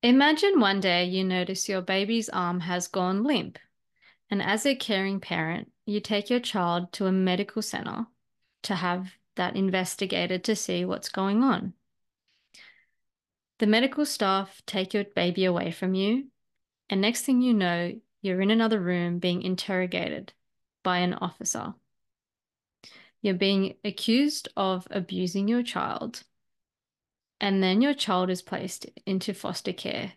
Imagine one day you notice your baby's arm has gone limp, and as a caring parent, you take your child to a medical center to have that investigated to see what's going on. The medical staff take your baby away from you, and next thing you know, you're in another room being interrogated by an officer. You're being accused of abusing your child, and then your child is placed into foster care.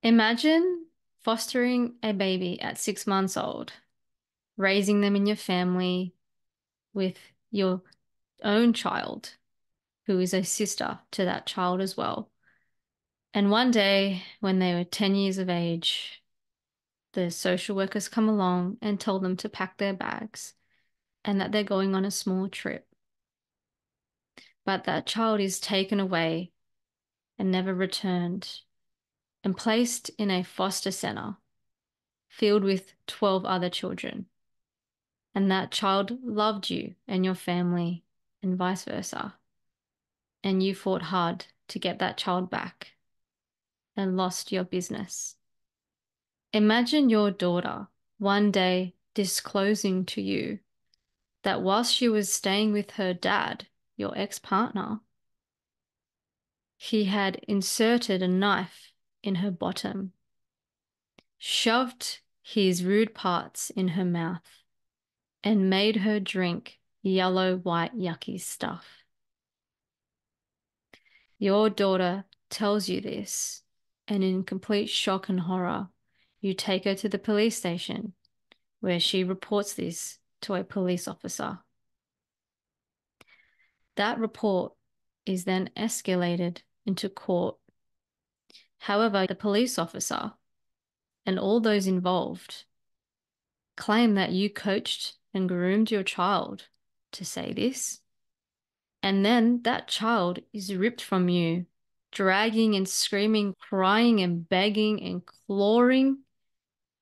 Imagine fostering a baby at 6 months old, raising them in your family with your own child, who is a sister to that child as well. And one day, when they were 10 years of age, the social workers come along and tell them to pack their bags and that they're going on a small trip. But that child is taken away and never returned and placed in a foster center filled with 12 other children. And that child loved you and your family and vice versa. And you fought hard to get that child back and lost your business. Imagine your daughter one day disclosing to you that whilst she was staying with her dad, your ex-partner, he had inserted a knife in her bottom, shoved his rude parts in her mouth, and made her drink yellow, white, yucky stuff. Your daughter tells you this, and in complete shock and horror, you take her to the police station where she reports this to a police officer. That report is then escalated into court. However, the police officer and all those involved claim that you coached and groomed your child to say this. And then that child is ripped from you, dragging and screaming, crying and begging and clawing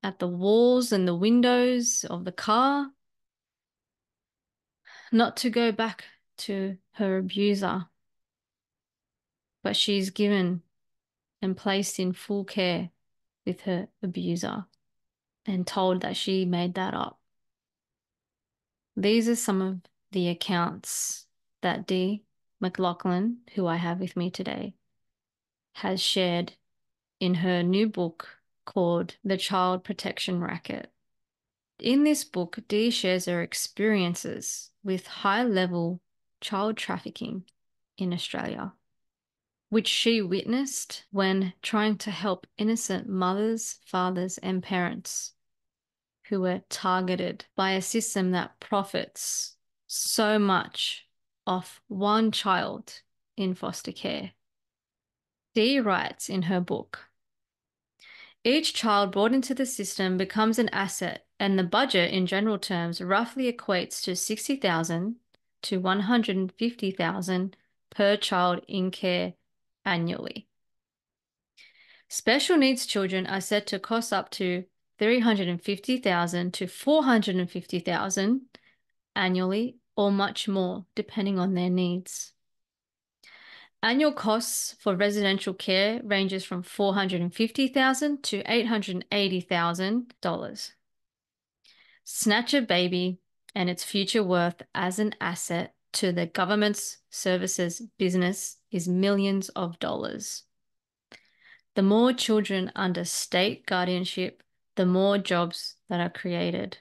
at the walls and the windows of the car, not to go back to her abuser. But she's given and placed in full care with her abuser and told that she made that up. These are some of the accounts that Dee McLachlan, who I have with me today, has shared in her new book called The Child Protection Racket. In this book, Dee shares her experiences with high-level child trafficking in Australia, which she witnessed when trying to help innocent mothers, fathers, and parents who were targeted by a system that profits so much off one child in foster care. Dee writes in her book, each child brought into the system becomes an asset, and the budget in general terms roughly equates to 60,000 to 150,000 per child in care annually. Special needs children are said to cost up to 350,000 to 450,000 annually, or much more, depending on their needs. Annual costs for residential care ranges from $450,000 to $880,000. Snatch a baby and its future worth as an asset to the government's services business is millions of dollars. The more children under state guardianship, the more jobs that are created.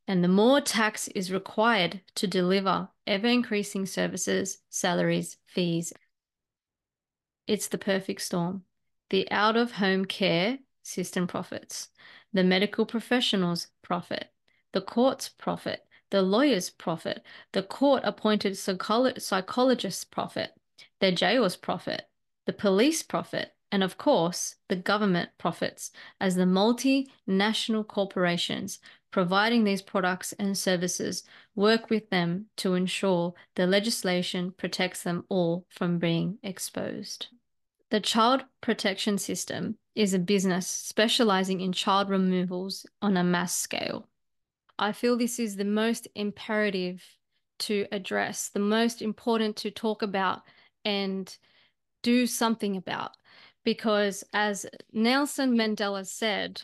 And the more tax is required to deliver ever-increasing services, salaries, fees. It's the perfect storm. The out-of-home care system profits. The medical professionals profit. The courts profit. The lawyers profit. The court-appointed psychologists profit. The jails profit. The police profit. And of course, the government profits as the multinational corporations providing these products and services work with them to ensure the legislation protects them all from being exposed. The child protection system is a business specializing in child removals on a mass scale. I feel this is the most imperative to address, the most important to talk about and do something about. Because as Nelson Mandela said,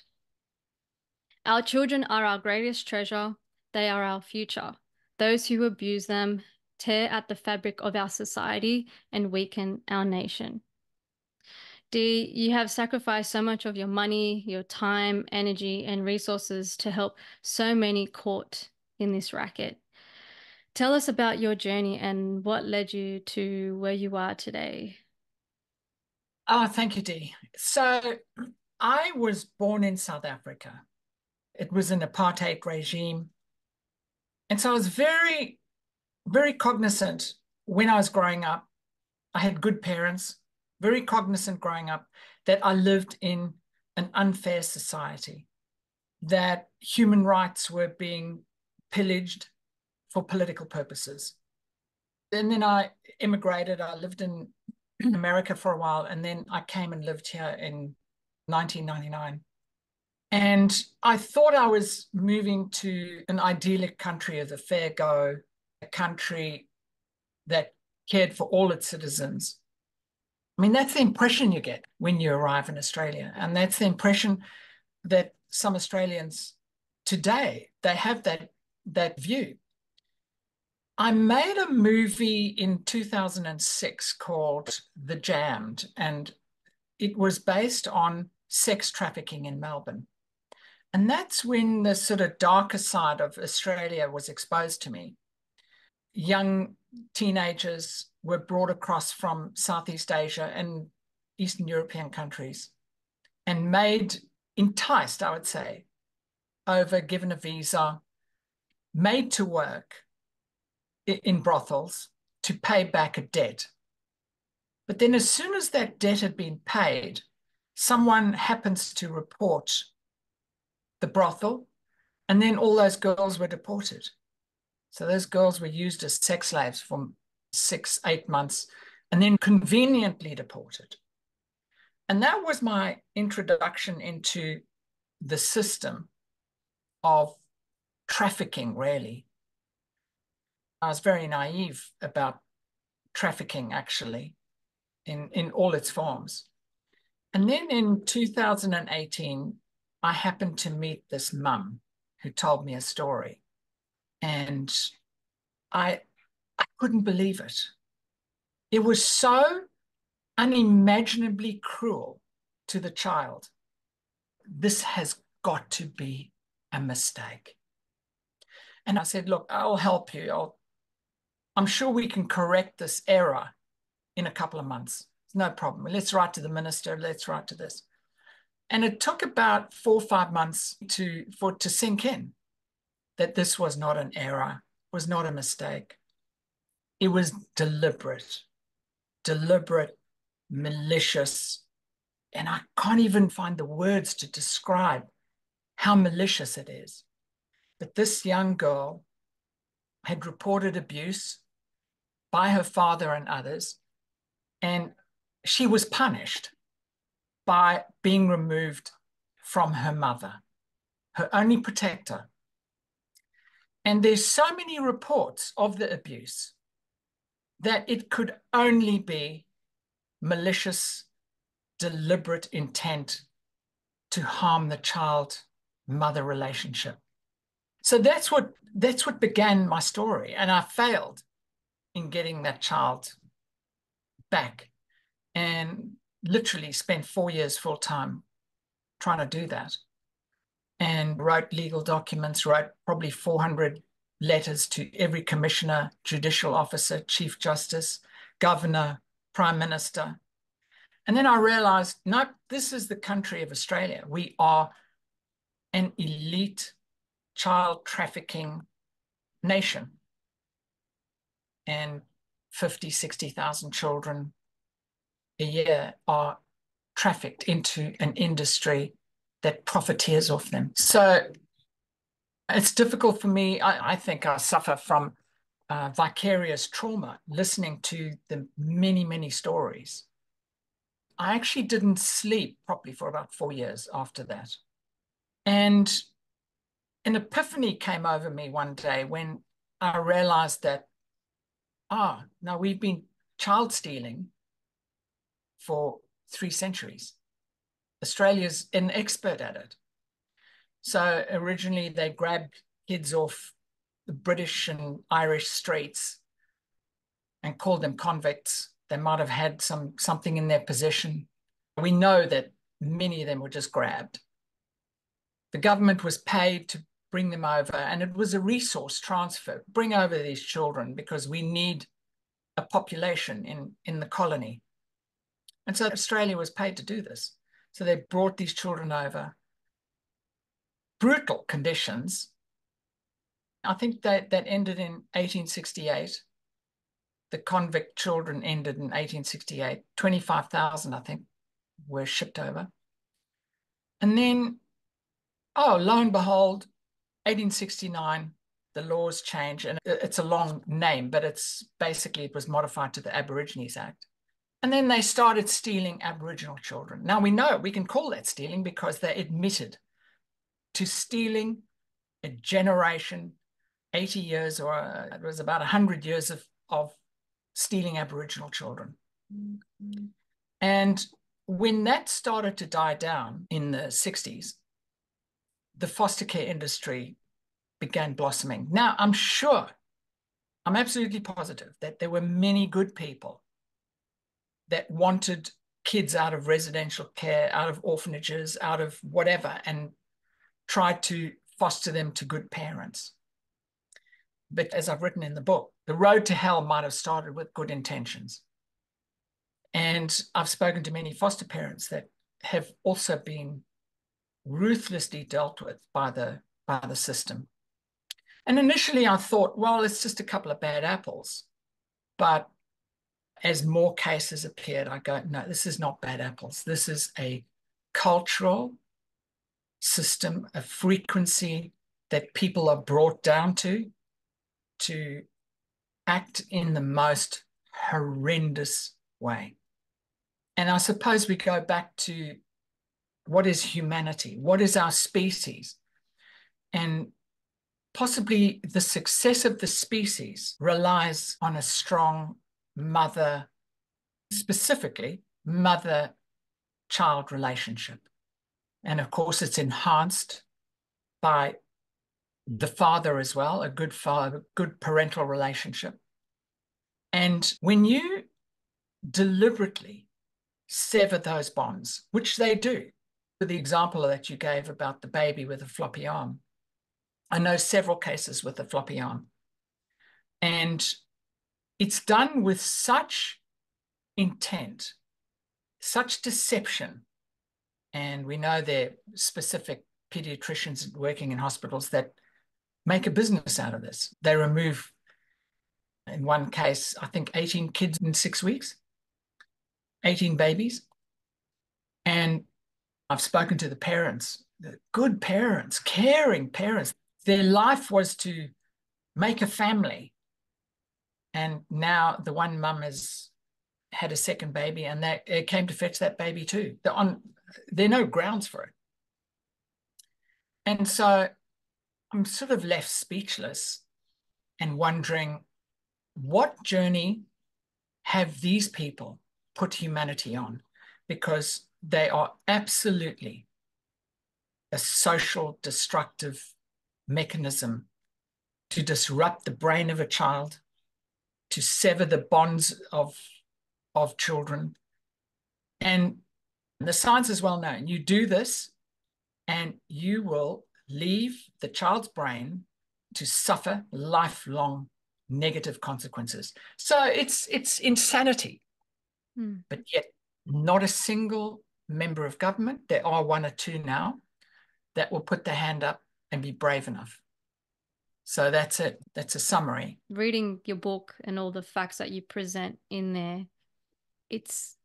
our children are our greatest treasure. They are our future. Those who abuse them tear at the fabric of our society and weaken our nation. Dee, you have sacrificed so much of your money, your time, energy, and resources to help so many caught in this racket. Tell us about your journey and what led you to where you are today. Oh, thank you, Dee. So I was born in South Africa. It was an apartheid regime. And so I was very, very cognizant when I was growing up. I had good parents, very cognizant growing up that I lived in an unfair society, that human rights were being pillaged for political purposes. And then I immigrated. I lived in America for a while, and then I came and lived here in 1999. And I thought I was moving to an idyllic country of the fair go, a country that cared for all its citizens. I mean, that's the impression you get when you arrive in Australia. And that's the impression that some Australians today, they have that view. I made a movie in 2006 called The Jammed, and it was based on sex trafficking in Melbourne. And that's when the sort of darker side of Australia was exposed to me. Young teenagers were brought across from Southeast Asia and Eastern European countries and enticed, I would say, over, given a visa, made to work in brothels to pay back a debt. But then as soon as that debt had been paid, someone happens to report the brothel, and then all those girls were deported. So those girls were used as sex slaves for 6, 8 months, and then conveniently deported. And that was my introduction into the system of trafficking, really. I was very naive about trafficking, actually, in all its forms. And then in 2018, I happened to meet this mum who told me a story. And I couldn't believe it. It was so unimaginably cruel to the child. This has got to be a mistake. And I said, look, I'll help you. I'm sure we can correct this error in a couple of months. It's no problem. Let's write to the minister. Let's write to this. And it took about 4 or 5 months for it to sink in that this was not an error, was not a mistake. It was deliberate, malicious. And I can't even find the words to describe how malicious it is. But this young girl had reported abuse by her father and others, and she was punished by being removed from her mother, her only protector. And there's so many reports of the abuse that it could only be malicious, deliberate intent to harm the child-mother relationship. So that's what began my story. And I failed in getting that child back and literally spent 4 years full time trying to do that, and wrote legal documents, wrote probably 400 letters to every commissioner, judicial officer, chief justice, governor, prime minister. And then I realized, no, this is the country of Australia. We are an elite child trafficking nation. And 50, 60,000 children a year are trafficked into an industry that profiteers off them. So it's difficult for me. I think I suffer from vicarious trauma listening to the many, many stories. I actually didn't sleep properly for about 4 years after that. And an epiphany came over me one day when I realized that, now we've been child stealing for 3 centuries. Australia's an expert at it. So originally they grabbed kids off the British and Irish streets and called them convicts. They might have had something in their possession. We know that many of them were just grabbed. The government was paid to bring them over, and it was a resource transfer. Bring over these children because we need a population in the colony. And so Australia was paid to do this. So they brought these children over. Brutal conditions. I think that ended in 1868. The convict children ended in 1868. 25,000, I think, were shipped over. And then, oh, lo and behold, 1869, the laws change, and it's a long name, but it's basically, it was modified to the Aborigines Act. And then they started stealing Aboriginal children. Now we know we can call that stealing because they admitted to stealing a generation, 80 years, or it was about 100 years of stealing Aboriginal children. Mm-hmm. And when that started to die down in the 60s, the foster care industry began blossoming. Now, I'm absolutely positive that there were many good people that wanted kids out of residential care, out of orphanages, out of whatever, and tried to foster them to good parents. But as I've written in the book, the road to hell might have started with good intentions. And I've spoken to many foster parents that have also been ruthlessly dealt with by the system. And initially I thought, well, it's just a couple of bad apples. But as more cases appeared, I go, no, this is not bad apples. This is a cultural system, a frequency that people are brought down to act in the most horrendous way. And I suppose we go back to what is humanity? What is our species? And possibly the success of the species relies on a strong mother, specifically mother-child relationship. And of course, it's enhanced by the father as well, a good father, good parental relationship. And when you deliberately sever those bonds, which they do, the example that you gave about the baby with a floppy arm, I know several cases with a floppy arm. And it's done with such intent, such deception. And we know there are specific pediatricians working in hospitals that make a business out of this. They remove, in one case, I think 18 kids in 6 weeks, 18 babies. And I've spoken to the parents, the good parents, caring parents. Their life was to make a family. And now the one mum has had a second baby, and they came to fetch that baby too. There are no grounds for it. And so I'm sort of left speechless and wondering, what journey have these people put humanity on? Because they are absolutely a social destructive mechanism to disrupt the brain of a child, to sever the bonds of children. And the science is well known. You do this and you will leave the child's brain to suffer lifelong negative consequences. So it's insanity. But yet not a single member of government, there are one or two now, that will put their hand up and be brave enough. So that's it. That's a summary. Reading your book and all the facts that you present in there, it's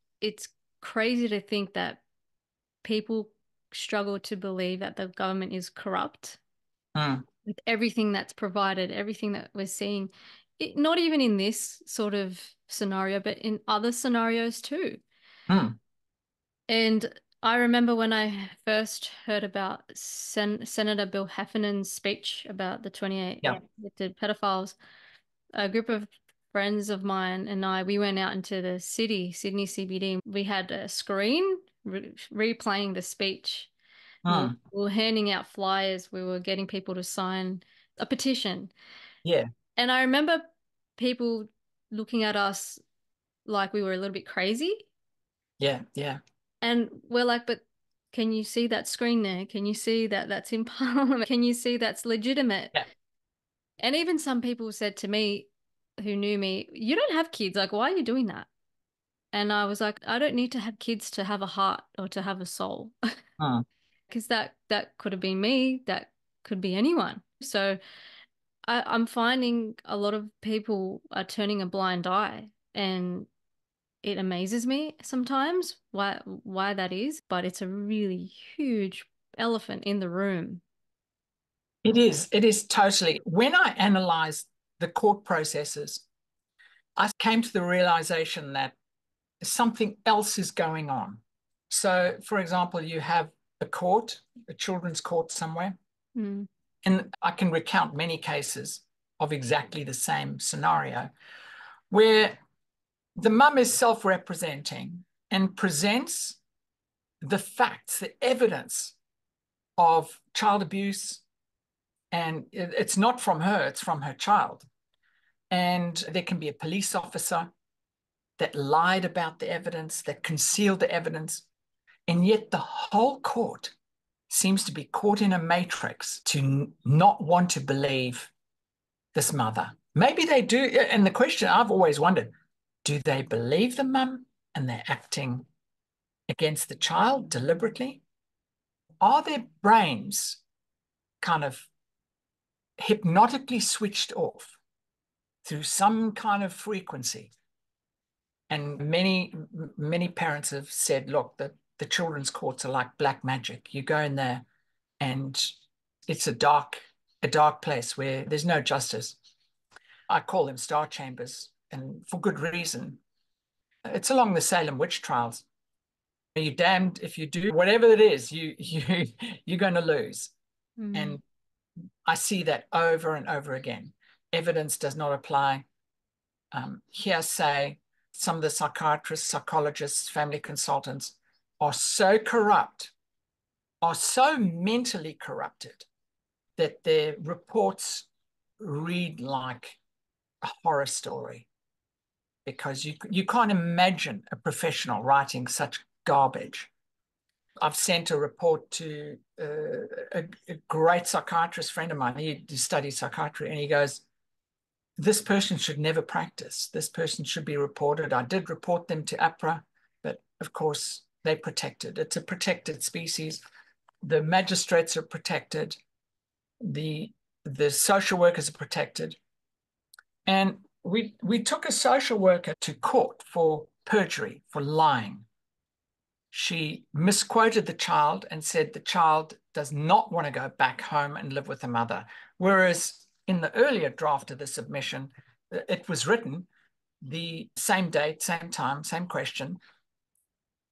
crazy to think that people struggle to believe that the government is corrupt. With everything that's provided, everything that we're seeing, not even in this sort of scenario, but in other scenarios too. And I remember when I first heard about Senator Bill Heffernan's speech about the 28 convicted pedophiles, a group of friends of mine and we went out into the city, Sydney CBD. We had a screen replaying the speech. We were handing out flyers. We were getting people to sign a petition. Yeah. And I remember people looking at us like we were a little bit crazy. Yeah. Yeah. And we're like, but can you see that screen there? Can you see that that's in Parliament? Can you see that's legitimate? Yeah. And even some people said to me who knew me, you don't have kids. Like, why are you doing that? And I was like, I don't need to have kids to have a heart or to have a soul. Because that could have been me. That could be anyone. So I'm finding a lot of people are turning a blind eye, and it amazes me sometimes why that is, but it's a really huge elephant in the room. It is. It is totally. When I analyzed the court processes, I came to the realization that something else is going on. So, for example, you have a court, a children's court somewhere, Mm. and I can recount many cases of exactly the same scenario where the mum is self-representing and presents the facts, the evidence of child abuse, and it's not from her, it's from her child. And there can be a police officer that lied about the evidence, that concealed the evidence, and yet the whole court seems to be caught in a matrix to not want to believe this mother. Maybe they do. And the question I've always wondered, do they believe the mum and they're acting against the child deliberately? Are their brains kind of hypnotically switched off through some kind of frequency? And many parents have said, look, the children's courts are like black magic. You go in there and it's a dark place where there's no justice. I call them star chambers, and for good reason. It's along the Salem witch trials. You're damned if you do whatever it is, you're going to lose. Mm. And I see that over and over again. Evidence does not apply. Hearsay. Some of the psychiatrists, psychologists, family consultants are so corrupt, are so mentally corrupted that their reports read like a horror story, because you can't imagine a professional writing such garbage. I've sent a report to a great psychiatrist friend of mine. He studies psychiatry, and he goes, this person should never practice. This person should be reported. I did report them to APRA, but of course they're protected. It's a protected species. The magistrates are protected. The social workers are protected. And we took a social worker to court for perjury, for lying. She misquoted the child and said the child does not want to go back home and live with the mother. Whereas in the earlier draft of the submission, it was written the same date, same time, same question.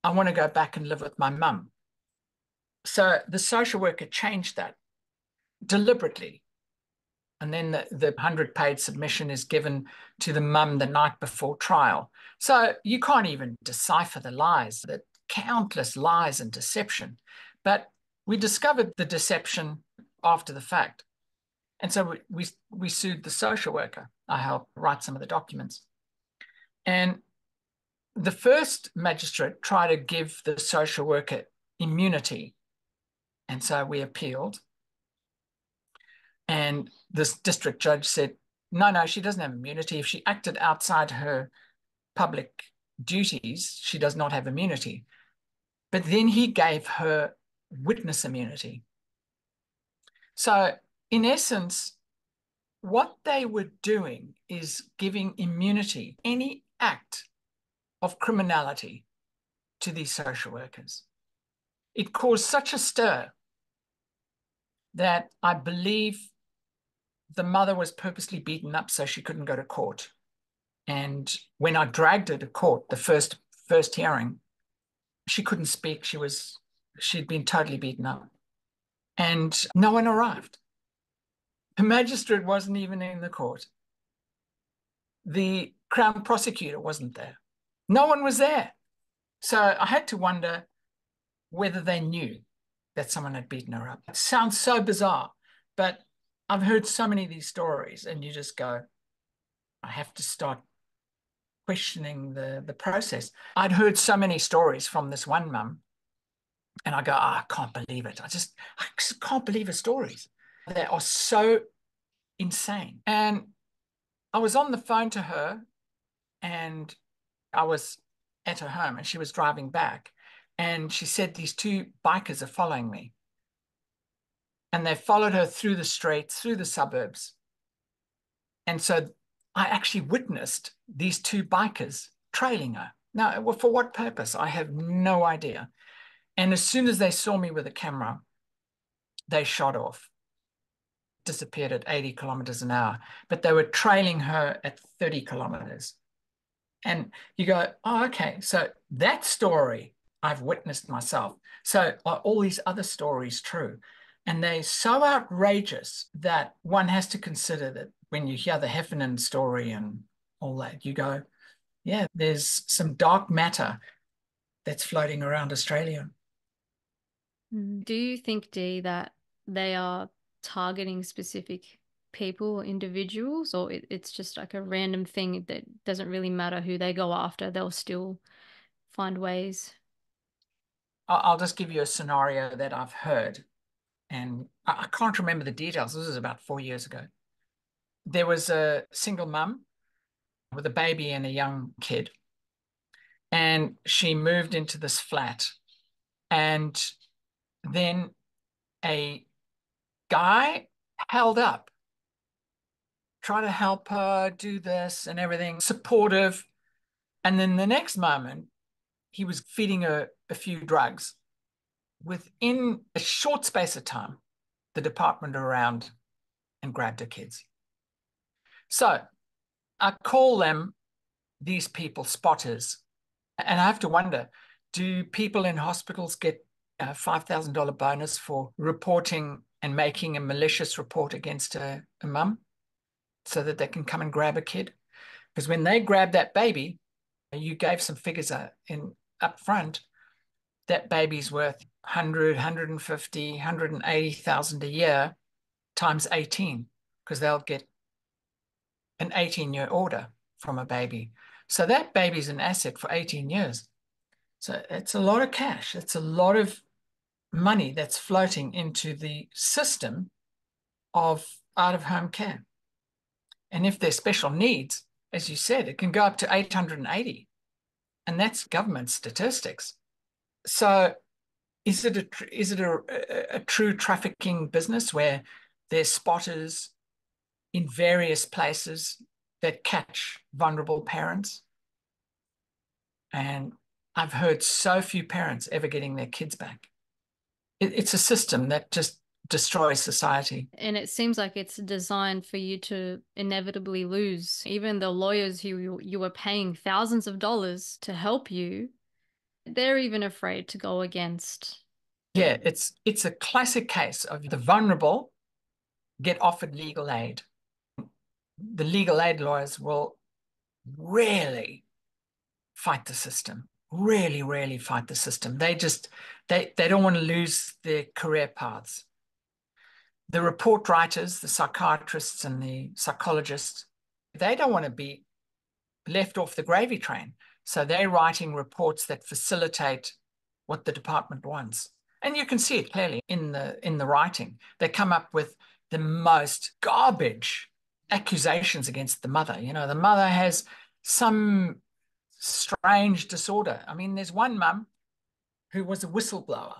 I want to go back and live with my mum. So the social worker changed that deliberately. And then the 100-page submission is given to the mum the night before trial. So you can't even decipher the lies, the countless lies and deception. But we discovered the deception after the fact. And so we sued the social worker. I helped write some of the documents. And the first magistrate tried to give the social worker immunity. And so we appealed. And this district judge said, no, she doesn't have immunity. If she acted outside her public duties, she does not have immunity. But then he gave her witness immunity. So in essence, what they were doing is giving immunity, any act of criminality, to these social workers. It caused such a stir that I believe the mother was purposely beaten up so she couldn't go to court. And when I dragged her to court, the first hearing, she couldn't speak. She'd been totally beaten up. And no one arrived. The magistrate wasn't even in the court. the Crown prosecutor wasn't there. No one was there. So I had to wonder whether they knew that someone had beaten her up. It sounds so bizarre, but I've heard so many of these stories, and you just go, I have to start questioning the process. I'd heard so many stories from this one mum, and I go, oh, I can't believe it. I just can't believe her stories. They are so insane. And I was on the phone to her, and I was at her home, and she was driving back, and she said, these two bikers are following me. And they followed her through the streets, through the suburbs. And so I actually witnessed these two bikers trailing her. Now, for what purpose? I have no idea. And as soon as they saw me with a camera, they shot off, disappeared at 80 kilometers an hour. But they were trailing her at 30 kilometers. And you go, oh, okay. So that story I've witnessed myself. So are all these other stories true? And they're so outrageous that one has to consider that when you hear the Heffernan story and all that, you go, yeah, there's some dark matter that's floating around Australia. Do you think, Dee, that they are targeting specific people or individuals, or it's just like a random thing that doesn't really matter who they go after, they'll still find ways? I'll just give you a scenario that I've heard, and I can't remember the details. This was about 4 years ago. There was a single mum with a baby and a young kid, and she moved into this flat, and then a guy held up, tried to help her do this and everything, supportive. And then the next moment, he was feeding her a few drugs. Within a short space of time, the department around and grabbed her kids. So I call them, these people, spotters. And I have to wonder, do people in hospitals get a $5,000 bonus for reporting and making a malicious report against a mum so that they can come and grab a kid? Because when they grab that baby, you gave some figures in up front, that baby's worth 100, 150, 180,000 a year times 18, because they'll get an 18-year order from a baby. So that baby's an asset for 18 years. So it's a lot of cash. It's a lot of money that's floating into the system of out-of-home care. And if there's special needs, as you said, it can go up to 880. And that's government statistics. So is it a true trafficking business where there's spotters in various places that catch vulnerable parents? And I've heard so few parents ever getting their kids back. It's a system that just destroys society. And it seems like it's designed for you to inevitably lose. Even the lawyers who you were paying thousands of dollars to help you, they're even afraid to go against. Yeah, it's a classic case of the vulnerable get offered legal aid. The legal aid lawyers will rarely fight the system, really, really fight the system. They don't want to lose their career paths. The report writers, the psychiatrists and the psychologists, they don't want to be left off the gravy train. So they're writing reports that facilitate what the department wants. And you can see it clearly in the writing. They come up with the most garbage accusations against the mother. You know, the mother has some strange disorder. I mean, there's one mum who was a whistleblower,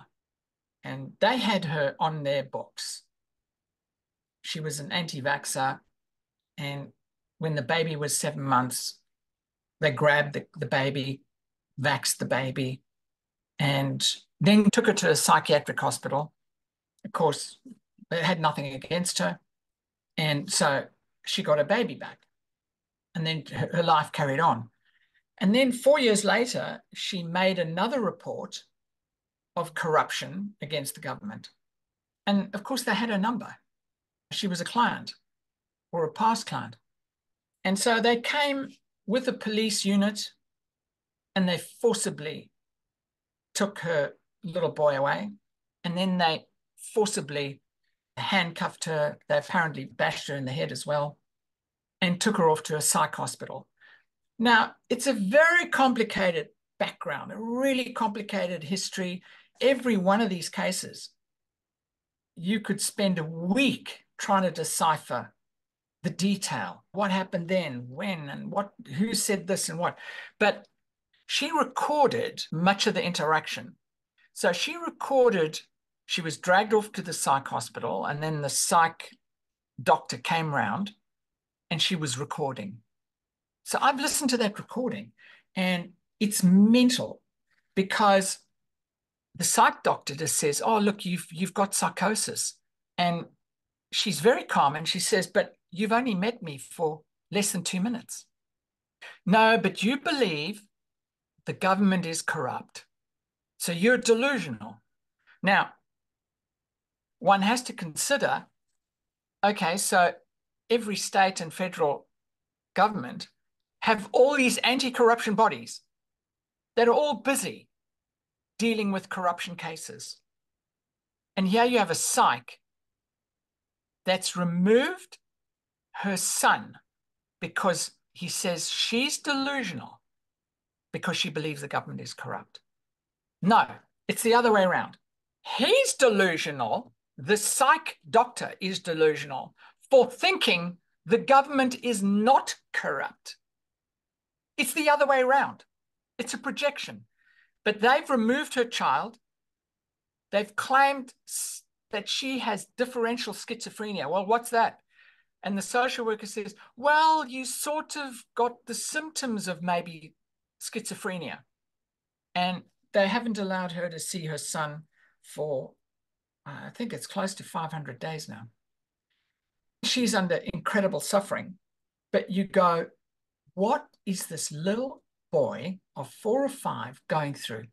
and they had her on their books. She was an anti-vaxxer, and when the baby was 7 months, they grabbed the baby, vaxxed the baby, and then took her to a psychiatric hospital. Of course, they had nothing against her. And so she got her baby back. And then her life carried on. And then 4 years later, she made another report of corruption against the government. And of course, they had her number. She was a client or a past client. And so they came with a police unit and they forcibly took her little boy away. And then they forcibly handcuffed her. They apparently bashed her in the head as well and took her off to a psych hospital. Now, it's a very complicated background, a really complicated history. Every one of these cases, you could spend a week trying to decipher the detail. What happened then, when, and what, who said this and what. But she recorded much of the interaction. So she recorded, she was dragged off to the psych hospital, and then the psych doctor came round and she was recording. So I've listened to that recording and it's mental because the psych doctor just says, oh, look, you've got psychosis. And she's very calm and she says, but you've only met me for less than 2 minutes. No, but you believe the government is corrupt. So you're delusional. Now, one has to consider, okay, so every state and federal government have all these anti-corruption bodies that are all busy dealing with corruption cases. And here you have a psych that's removed her son because he says she's delusional because she believes the government is corrupt. No, it's the other way around. He's delusional. The psych doctor is delusional for thinking the government is not corrupt. It's the other way around. It's a projection. But they've removed her child. They've claimed that she has differential schizophrenia. Well, what's that? And the social worker says, well, you sort of got the symptoms of maybe schizophrenia. And they haven't allowed her to see her son for, I think it's close to 500 days now. She's under incredible suffering. But you go, what is this little boy of 4 or 5 going through?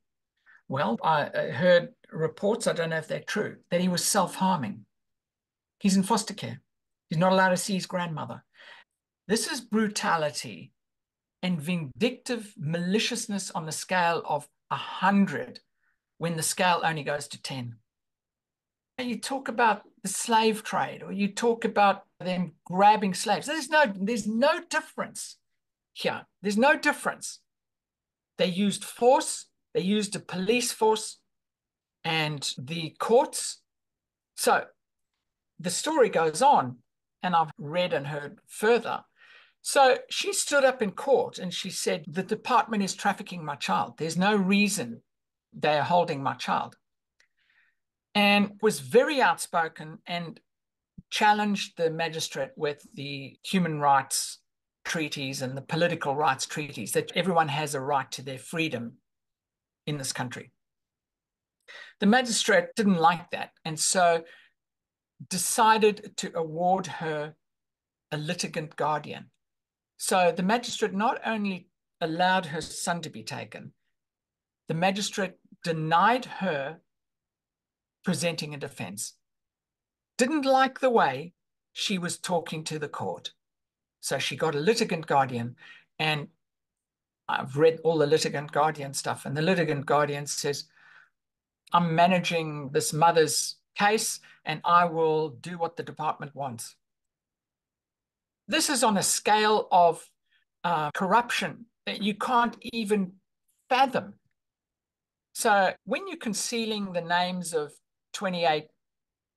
Well, I heard reports, I don't know if they're true, that he was self-harming. He's in foster care. He's not allowed to see his grandmother. This is brutality and vindictive maliciousness on the scale of 100 when the scale only goes to 10. You talk about the slave trade, or you talk about them grabbing slaves. There's no difference here. There's no difference. They used force. They used a police force and the courts. So the story goes on, and I've read and heard further. So she stood up in court and she said, the department is trafficking my child. There's no reason they are holding my child. And was very outspoken and challenged the magistrate with the human rights treaties and the political rights treaties, that everyone has a right to their freedom in this country. The magistrate didn't like that, and so decided to award her a litigant guardian. So the magistrate not only allowed her son to be taken, the magistrate denied her presenting a defense. Didn't like the way she was talking to the court. So she got a litigant guardian, and I've read all the litigant guardian stuff, and the litigant guardian says, I'm managing this mother's case and I will do what the department wants. This is on a scale of corruption that you can't even fathom. So when you're concealing the names of 28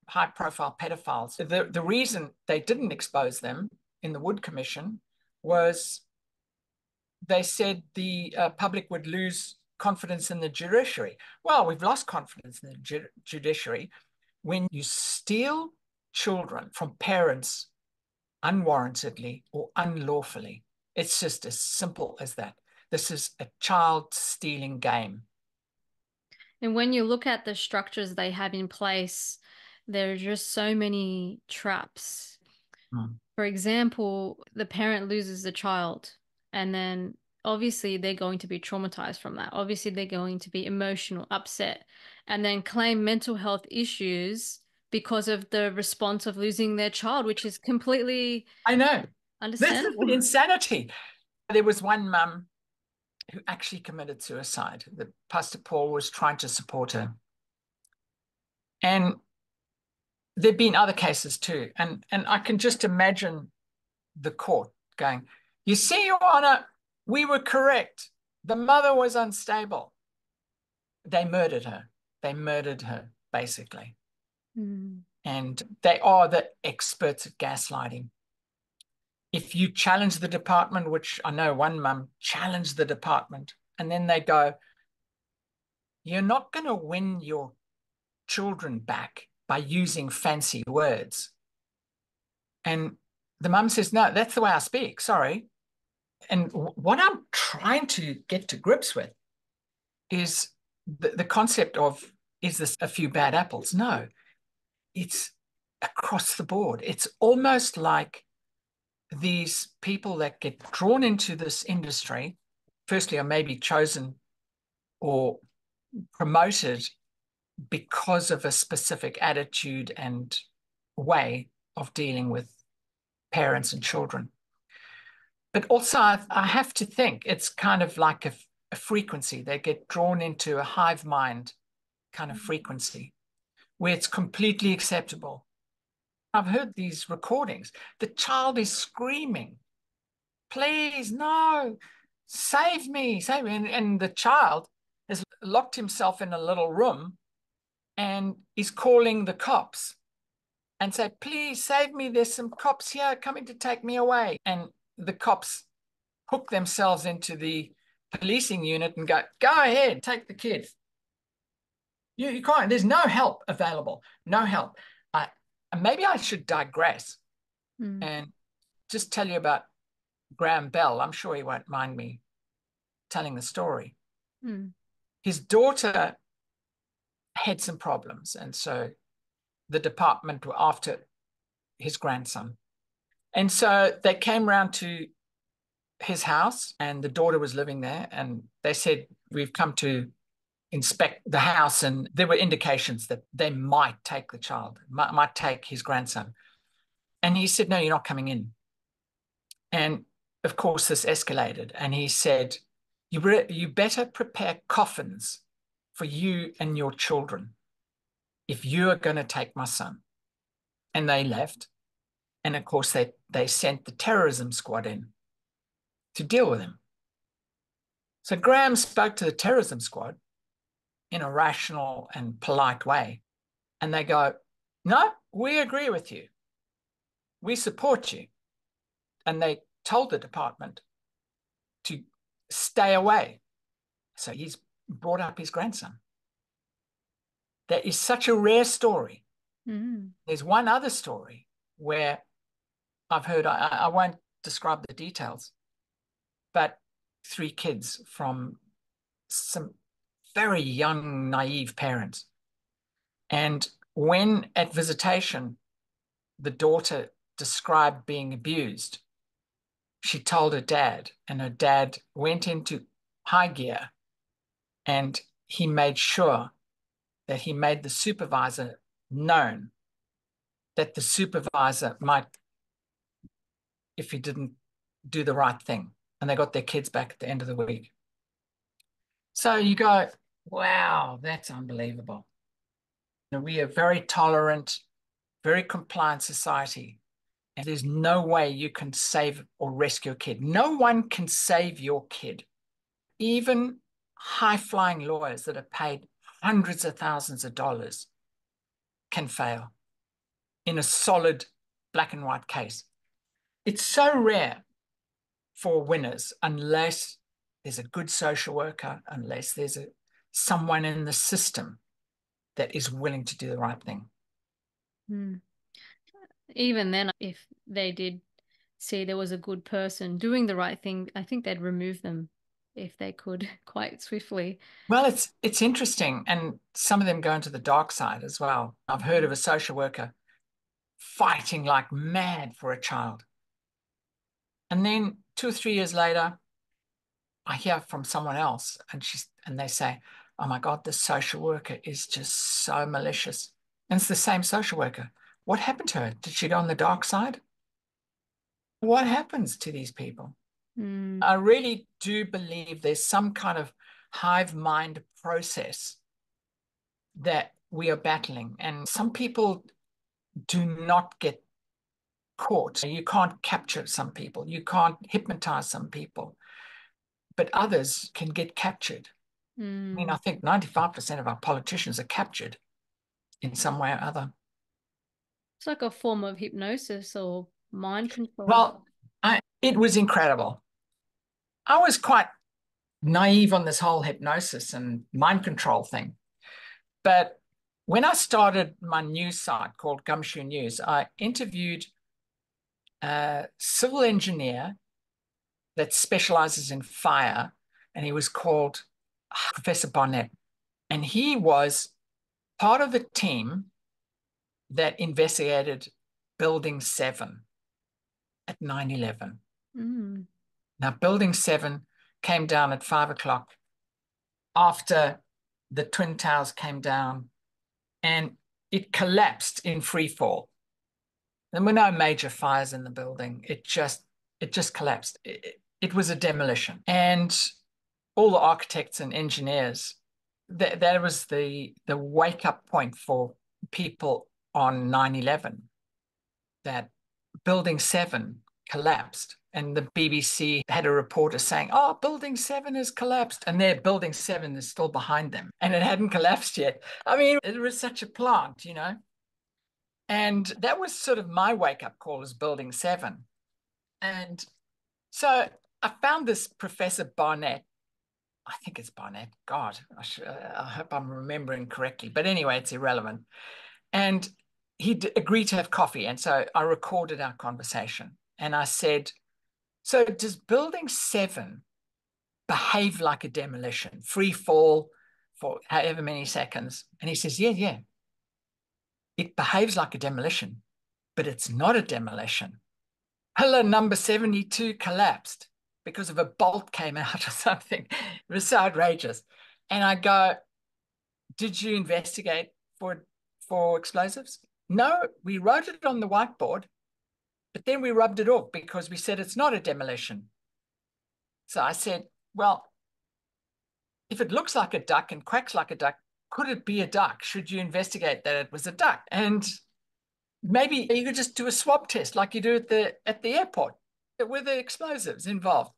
high-profile pedophiles, the reason they didn't expose them in the Wood Commission was they said the public would lose confidence in the judiciary. Well, we've lost confidence in the judiciary when you steal children from parents unwarrantedly or unlawfully. It's just as simple as that. This is a child stealing game. And when you look at the structures they have in place, there are just so many traps. For example, the parent loses the child, and then obviously they're going to be traumatized from that. Obviously, they're going to be emotional, upset, and then claim mental health issues because of the response of losing their child, which is completely... I know. This is the Understandable. insanity. There was one mum who actually committed suicide. The Pastor Paul was trying to support her. And there've been other cases too. And I can just imagine the court going, you see, Your Honor, we were correct. The mother was unstable. They murdered her. They murdered her, basically. Mm. And they are the experts at gaslighting. If you challenge the department, which I know one mum challenged the department, and then they go, you're not going to win your children back by using fancy words. And the mum says, no, that's the way I speak. Sorry. And what I'm trying to get to grips with is the concept of, is this a few bad apples? No, it's across the board. It's almost like these people that get drawn into this industry, firstly, are maybe chosen or promoted because of a specific attitude and way of dealing with parents and children. But also, I have to think it's kind of like a frequency. They get drawn into a hive mind kind of frequency where it's completely acceptable. I've heard these recordings. The child is screaming, please, no, save me, save me. And the child has locked himself in a little room and is calling the cops and say, please save me. There's some cops here coming to take me away. And the cops hook themselves into the policing unit and go ahead, take the kid. You can't, there's no help available, no help. Maybe I should digress and just tell you about Graham Bell. I'm sure he won't mind me telling the story. His daughter had some problems, and so the department were after his grandson. And so they came round to his house, and the daughter was living there, and they said, we've come to inspect the house, and there were indications that they might take the child, might take his grandson. And he said, no, you're not coming in. And of course, this escalated, and he said, you better prepare coffins for you and your children if you are going to take my son. And they left. And of course, they sent the terrorism squad in to deal with him. So Graham spoke to the terrorism squad in a rational and polite way. And they go, no, we agree with you. We support you. And they told the department to stay away. So he's brought up his grandson. That is such a rare story. There's one other story where I've heard, I won't describe the details, but 3 kids from some very young, naive parents. And when at visitation, the daughter described being abused, she told her dad, and her dad went into high gear and he made sure that he made the supervisor known that the supervisor might, if he didn't do the right thing. And they got their kids back at the end of the week. So you go, wow, that's unbelievable. We are very tolerant, very compliant society. And there's no way you can save or rescue a kid. No one can save your kid. Even high-flying lawyers that are paid hundreds of thousands of dollars can fail in a solid black and white case. It's so rare for winners unless there's a good social worker, unless there's someone in the system that is willing to do the right thing. Even then, if they did see there was a good person doing the right thing, I think they'd remove them if they could quite swiftly. Well, it's interesting, and some of them go into the dark side as well. I've heard of a social worker fighting like mad for a child. And then 2 or 3 years later, I hear from someone else and they say, oh my God, the social worker is just so malicious. And it's the same social worker. What happened to her? Did she go on the dark side? What happens to these people? Mm. I really do believe there's some kind of hive mind process that we are battling. And some people do not get caught. You can't capture some people, you can't hypnotize some people, but others can get captured. I mean, I Mm. think 95% of our politicians are captured in some way or other. It's like a form of hypnosis or mind control. Well, it was incredible. I was quite naive on this whole hypnosis and mind control thing. But when I started my news site called Gumshoe News, I interviewed a civil engineer that specializes in fire, and he was called Professor Barnett. And he was part of the team that investigated Building 7 at 9/11. Mm. Now, Building 7 came down at 5 o'clock after the Twin Towers came down, and it collapsed in free fall. There were no major fires in the building. It just collapsed. It was a demolition. And all the architects and engineers, that was the wake up point for people on 9/11, that Building 7 collapsed. And the BBC had a reporter saying, "Oh, Building 7 has collapsed." And their Building 7 is still behind them. And it hadn't collapsed yet. I mean, it was such a plant, you know? And that was sort of my wake up call as Building 7. And so I found this Professor Barnett. I think it's Barnett. God, I hope I'm remembering correctly. But anyway, it's irrelevant. And he agreed to have coffee. And so I recorded our conversation. And I said, "So does Building 7 behave like a demolition, free fall for however many seconds?" And he says, "Yeah, yeah. It behaves like a demolition, but it's not a demolition. Pillar number 72 collapsed because of a bolt came out or something." It was so outrageous. And I go, "Did you investigate for explosives?" "No, we wrote it on the whiteboard, but then we rubbed it off because we said it's not a demolition." So I said, "Well, if it looks like a duck and quacks like a duck, could it be a duck? Should you investigate that it was a duck? And maybe you could just do a swab test like you do at the airport with the explosives involved."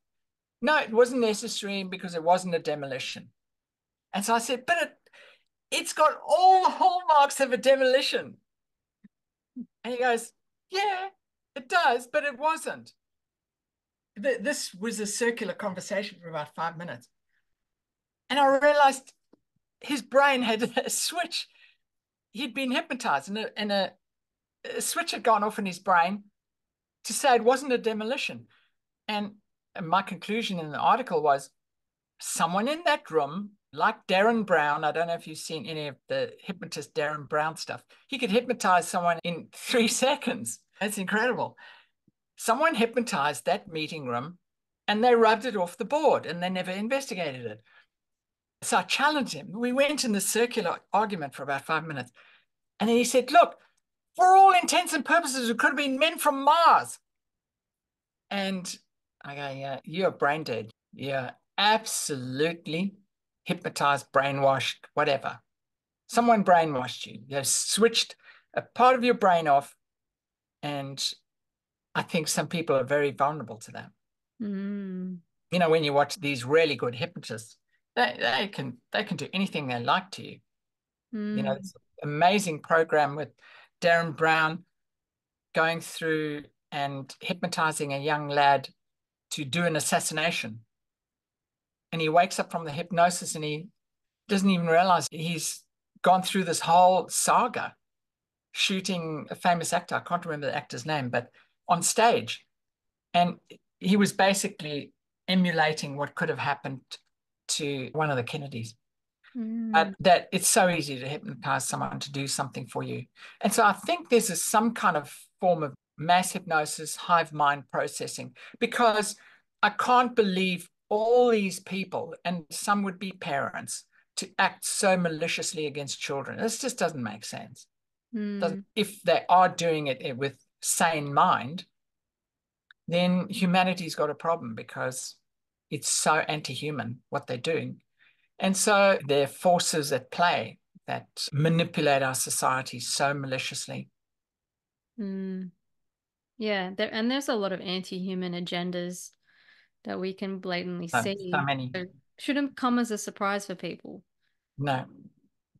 "No, it wasn't necessary because it wasn't a demolition." And so I said, "But it's got all the hallmarks of a demolition." And he goes, "Yeah, it does, but it wasn't." This was a circular conversation for about 5 minutes. And I realized his brain had a switch. He'd been hypnotized, and a switch had gone off in his brain to say it wasn't a demolition. And my conclusion in the article was, someone in that room, like Darren Brown, I don't know if you've seen any of the hypnotist Darren Brown stuff, he could hypnotize someone in 3 seconds. That's incredible. Someone hypnotized that meeting room and they rubbed it off the board and they never investigated it. So I challenged him. We went in the circular argument for about 5 minutes. And then he said, "Look, for all intents and purposes, it could have been men from Mars." And I go, "Yeah, you're brain dead. You're absolutely hypnotized, brainwashed, whatever. Someone brainwashed you. They've switched a part of your brain off. And I think some people are very vulnerable to that." Mm. You know, when you watch these really good hypnotists, they can do anything they like to you. You know, Mm. it's an amazing program with Darren Brown going through and hypnotizing a young lad to do an assassination. And he wakes up from the hypnosis and he doesn't even realize he's gone through this whole saga shooting a famous actor. I can't remember the actor's name, but on stage. And he was basically emulating what could have happened to one of the Kennedys. Mm. That it's so easy to hypnotize someone to do something for you. And so I think there's some kind of form of mass hypnosis, hive mind processing, because I can't believe all these people, and some would be parents, to act so maliciously against children. This just doesn't make sense. Mm. If they are doing it with sane mind, then humanity's got a problem because it's so anti-human what they're doing. And so there are forces at play that manipulate our society so maliciously. Mm. Yeah, and there's a lot of anti-human agendas that we can blatantly So see. many. So shouldn't come as a surprise for people. No.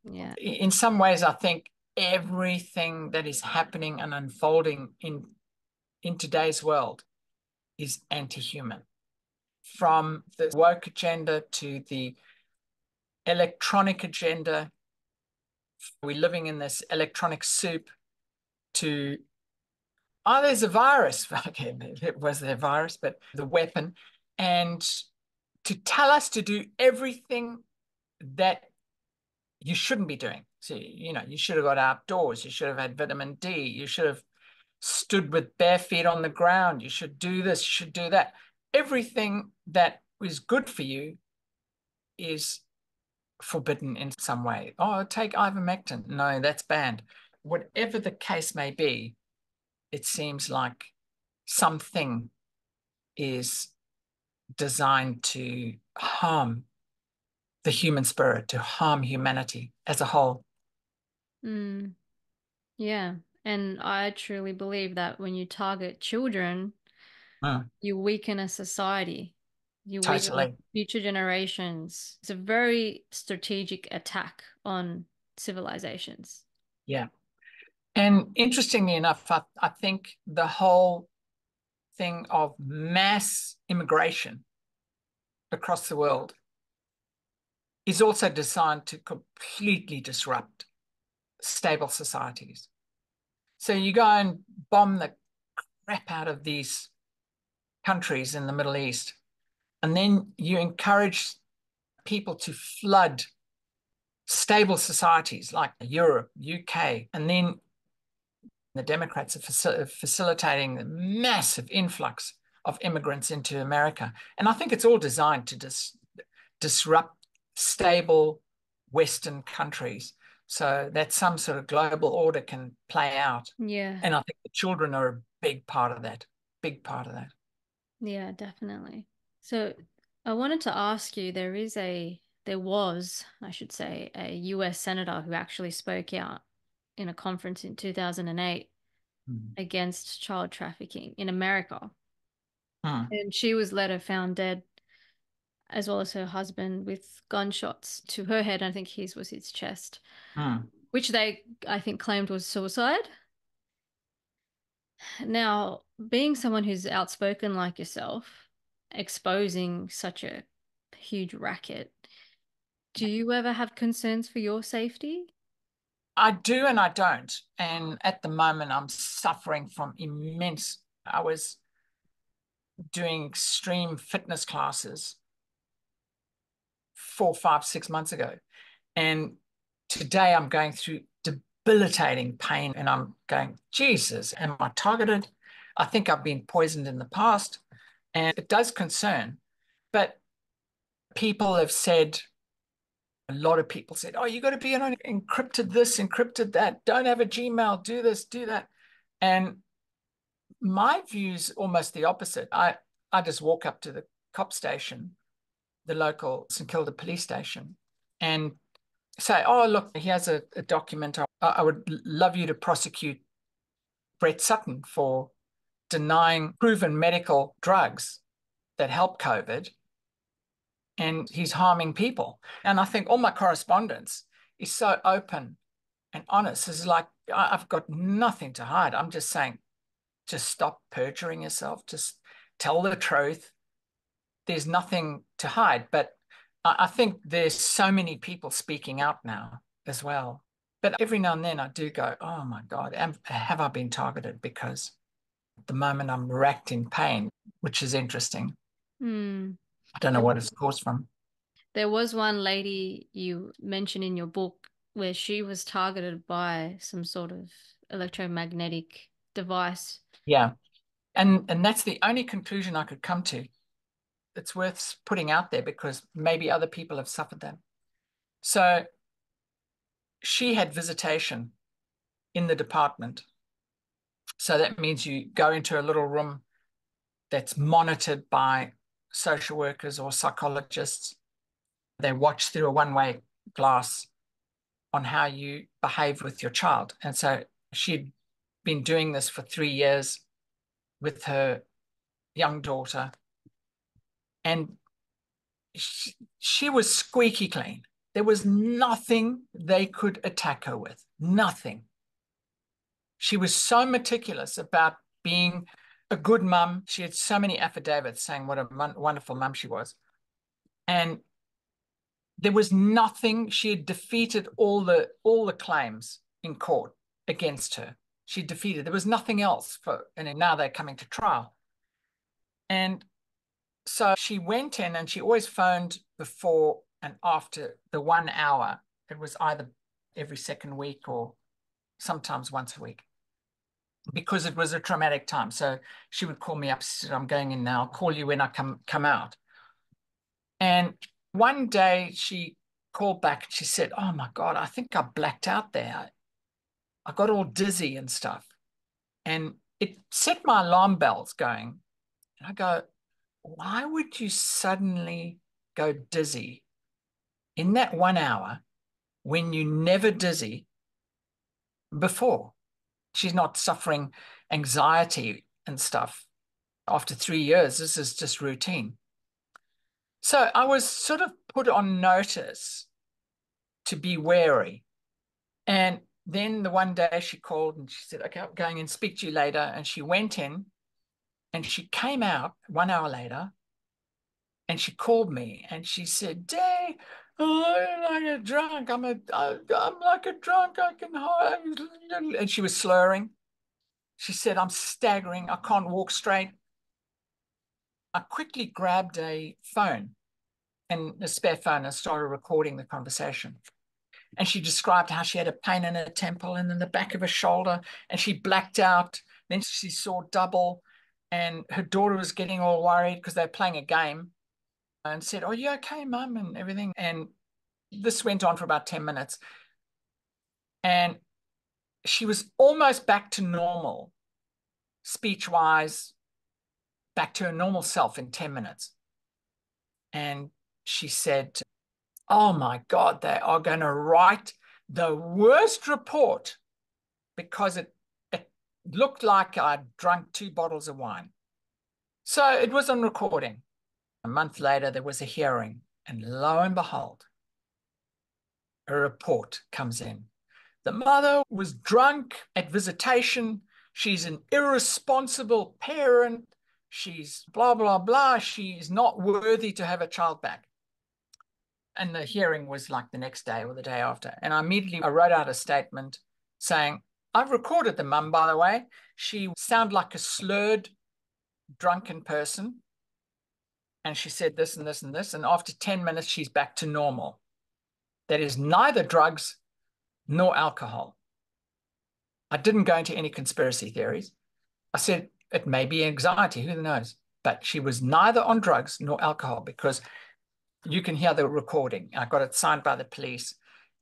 Yeah. In some ways, I think everything that is happening and unfolding in today's world is anti-human. From the woke agenda to the electronic agenda, we're living in this electronic soup, to, oh, there's a virus. Okay, it was their virus, but the weapon. And to tell us to do everything that you shouldn't be doing. So, you should have got outdoors. You should have had vitamin D. You should have stood with bare feet on the ground. You should do this, you should do that. Everything that is good for you is forbidden in some way. Oh, take ivermectin. No, that's banned. Whatever the case may be, it seems like something is designed to harm the human spirit, to harm humanity as a whole. Mm. Yeah. And I truly believe that when you target children, Mm, you weaken a society. You weaken totally. future generations. It's a very strategic attack on civilizations. Yeah. And interestingly enough, I think the whole thing of mass immigration across the world is also designed to completely disrupt stable societies. So you go and bomb the crap out of these countries in the Middle East, and then you encourage people to flood stable societies like Europe, UK, and then the Democrats are facilitating the massive influx of immigrants into America. And I think it's all designed to disrupt stable Western countries so that some sort of global order can play out. Yeah. And I think the children are a big part of that, big part of that. Yeah, definitely. So I wanted to ask you, there was, I should say, a US senator who actually spoke out in a conference in 2008 Mm. against child trafficking in America. Mm. And she was later found dead, as well as her husband, with gunshots to her head. I think his was his chest, Mm. which they, I think, claimed was suicide. Now, being someone who's outspoken like yourself, exposing such a huge racket, do you ever have concerns for your safety? I do and I don't. And at the moment, I'm suffering from immense. I was doing extreme fitness classes 4, 5, 6 months ago. And today I'm going through debilitating pain and I'm going, Jesus, am I targeted? I think I've been poisoned in the past. And it does concern. But people have said, a lot of people said, oh, you got to be on encrypted this, encrypted that. Don't have a Gmail, do this, do that. And my view is almost the opposite. I just walk up to the cop station, the local St Kilda police station, and say, oh, look, he has a document. I would love you to prosecute Brett Sutton for denying proven medical drugs that help COVID, and he's harming people. And I think all my correspondence is so open and honest. It's like I've got nothing to hide. I'm just saying, just stop perjuring yourself. Just tell the truth. There's nothing to hide. But I think there's so many people speaking out now as well. But every now and then I do go, oh my God, have I been targeted? Because at the moment I'm racked in pain, which is interesting. Hmm. I don't know what it's caused from. There was one lady you mentioned in your book where she was targeted by some sort of electromagnetic device. Yeah. And that's the only conclusion I could come to. It's worth putting out there because maybe other people have suffered that. So she had visitation in the department. So that means you go into a little room that's monitored by social workers or psychologists. They watch through a one-way glass on how you behave with your child. And so she'd been doing this for 3 years with her young daughter. And she was squeaky clean. There was nothing they could attack her with, nothing. She was so meticulous about being a good mum. She had so many affidavits saying what a wonderful mum she was. And there was nothing. She had defeated all the claims in court against her. She defeated. There was nothing else and now they're coming to trial. And so she went in, and she always phoned before and after the 1 hour. It was either every second week or sometimes once a week, because it was a traumatic time. So she would call me up, said, I'm going in now, I'll call you when I come out. And one day she called back and she said, oh my God, I think I blacked out there. I got all dizzy and stuff. And it set my alarm bells going. And I go, why would you suddenly go dizzy in that 1 hour when you never dizzy before? She's not suffering anxiety and stuff. After 3 years, this is just routine. So I was sort of put on notice to be wary. And then the one day she called and she said, okay, I'm going in, speak to you later. And she went in and she came out 1 hour later and she called me and she said, Dee, I'm like a drunk. I'm like a drunk. I can hide. And she was slurring. She said, I'm staggering. I can't walk straight. I quickly grabbed a phone and a spare phone and started recording the conversation. And she described how she had a pain in her temple and in the back of her shoulder, and she blacked out. Then she saw double, and her daughter was getting all worried because they were playing a game, and said, are you okay, Mum? And everything. And this went on for about 10 minutes. And she was almost back to normal, speech-wise, back to her normal self in 10 minutes. And she said, oh my God, they are going to write the worst report because it looked like I'd drunk 2 bottles of wine. So it was on recording. A month later, there was a hearing, and lo and behold, a report comes in. The mother was drunk at visitation. She's an irresponsible parent. She's blah, blah, blah. She's not worthy to have a child back. And the hearing was like the next day or the day after. And I wrote out a statement saying, I've recorded the mum, by the way. She sounded like a slurred, drunken person. And she said this and this and this. And after 10 minutes, she's back to normal. That is neither drugs nor alcohol. I didn't go into any conspiracy theories. I said it may be anxiety, who knows? But she was neither on drugs nor alcohol, because you can hear the recording. I got it signed by the police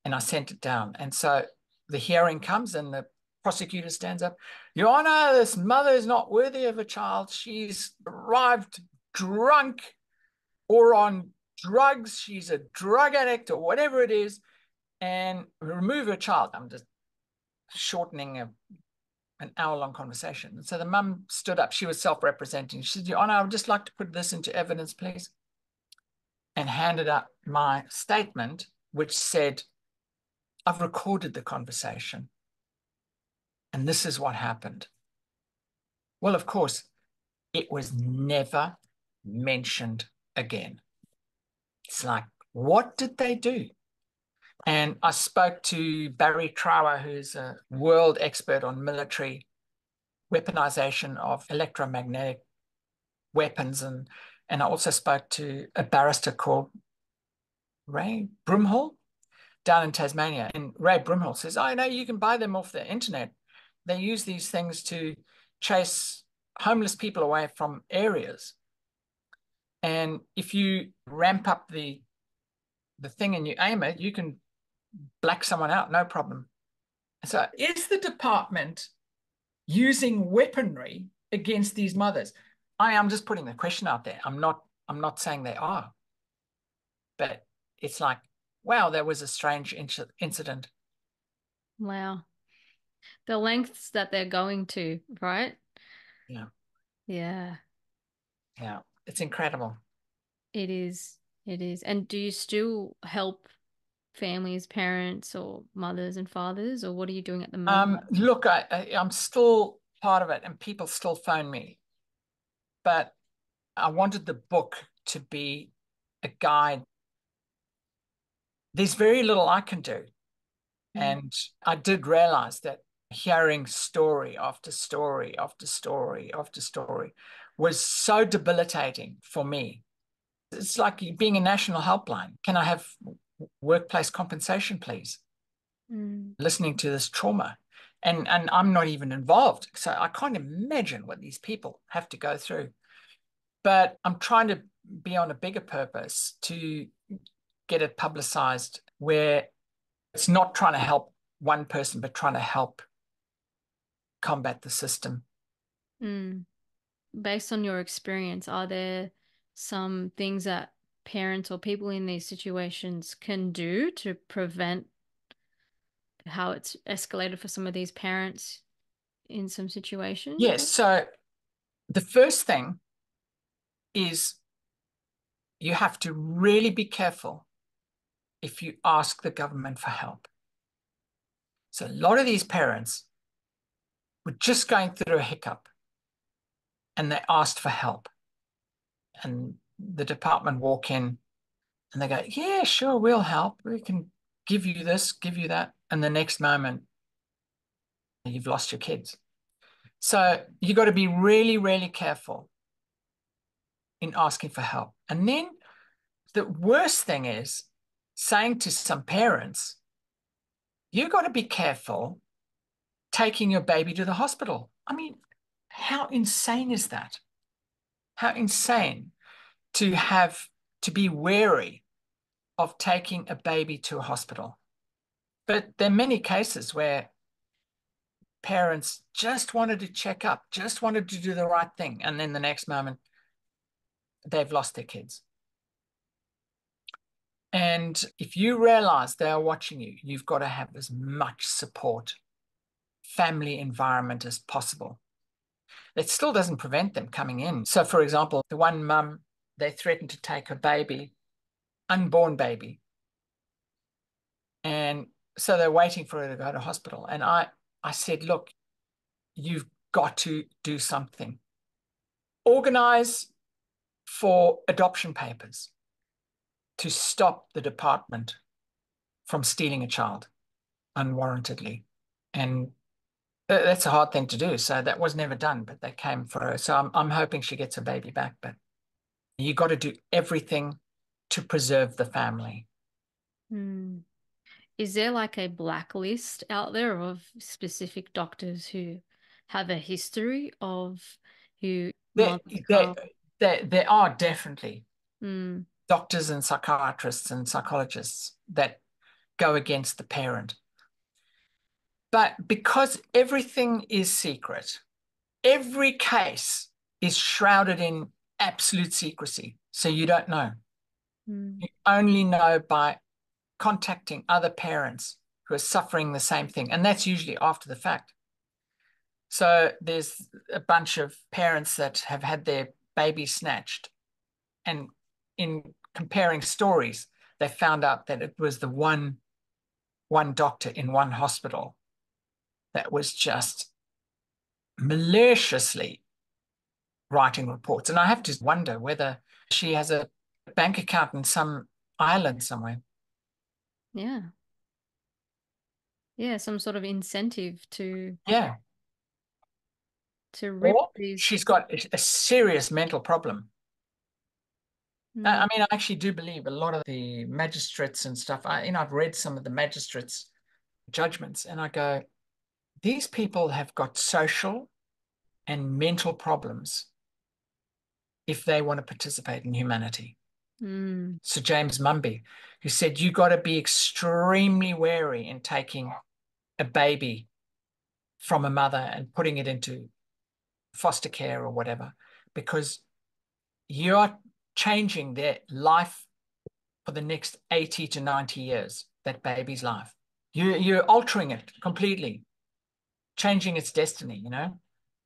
and I sent it down. And so the hearing comes and the prosecutor stands up. Your Honor, this mother is not worthy of a child. She's arrived drunk or on drugs. She's a drug addict or whatever it is, and remove her child. I'm just shortening an hour-long conversation. And so the mum stood up. She was self-representing. She said, Your Honor, I would just like to put this into evidence, please. And handed up my statement, which said, I've recorded the conversation. And this is what happened. Well, of course, it was never mentioned again. It's like, what did they do? And I spoke to Barry Trower, who's a world expert on military weaponization of electromagnetic weapons. And I also spoke to a barrister called Ray Broomhall down in Tasmania. And Ray Broomhall says, I know you can buy them off the internet. They use these things to chase homeless people away from areas. And if you ramp up the thing and you aim it, you can black someone out, no problem. So is the department using weaponry against these mothers? I'm just putting the question out there. I'm not saying they are, but it's like, wow, that was a strange incident. Wow. The lengths that they're going to, right? Yeah, Yeah, yeah, it's incredible. it is. It is. And do you still help families, parents, or mothers and fathers, or what are you doing at the moment? Look, I'm still part of it, and people still phone me, but I wanted the book to be a guide. There's very little I can do. Mm. And I did realize that hearing story after story after story after story was so debilitating for me. It's like being a national helpline. Can I have workplace compensation, please? Mm. Listening to this trauma. And I'm not even involved. So I can't imagine what these people have to go through. But I'm trying to be on a bigger purpose to get it publicized where it's not trying to help one person, but trying to help combat the system. Mm. Based on your experience, are there some things that parents or people in these situations can do to prevent how it's escalated for some of these parents in some situations? Yes. So the first thing is you have to really be careful if you ask the government for help. So a lot of these parents were just going through a hiccup and they asked for help. And the department walk in and they go, yeah, sure, we'll help. We can give you this, give you that. And the next moment, you've lost your kids. So you got to be really, really careful in asking for help. And then the worst thing is saying to some parents, you got to be careful taking your baby to the hospital. I mean, how insane is that? How insane to have to be wary of taking a baby to a hospital. But there are many cases where parents just wanted to check up, just wanted to do the right thing. And then the next moment, they've lost their kids. And if you realize they are watching you, you've got to have as much support, family environment as possible. It still doesn't prevent them coming in. So, for example, the one mum, they threatened to take her baby, unborn baby. And so they're waiting for her to go to hospital. And I said, look, you've got to do something. Organize for adoption papers to stop the department from stealing a child unwarrantedly. And that's a hard thing to do. So that was never done, but they came for her. So I'm hoping she gets her baby back. But you got to do everything to preserve the family. Mm. Is there like a blacklist out there of specific doctors who have a history of who There, mothers there, come? there are definitely Mm. doctors and psychiatrists and psychologists that go against the parent. But because everything is secret, every case is shrouded in absolute secrecy. So you don't know. Mm. You only know by contacting other parents who are suffering the same thing. And that's usually after the fact. So there's a bunch of parents that have had their baby snatched. And in comparing stories, they found out that it was the one doctor in one hospital that was just maliciously writing reports. And I have to wonder whether she has a bank account in some island somewhere. Yeah. Yeah, some sort of incentive Yeah. to rip Or these. she's got a serious mental problem. Mm. I mean, I actually do believe a lot of the magistrates and stuff. I've read some of the magistrates' judgments, and I go, these people have got social and mental problems if they want to participate in humanity. Mm. Sir James Mumby, who said you got to be extremely wary in taking a baby from a mother and putting it into foster care or whatever, because you're changing their life for the next 80 to 90 years, that baby's life. You're altering it completely, changing its destiny, you know?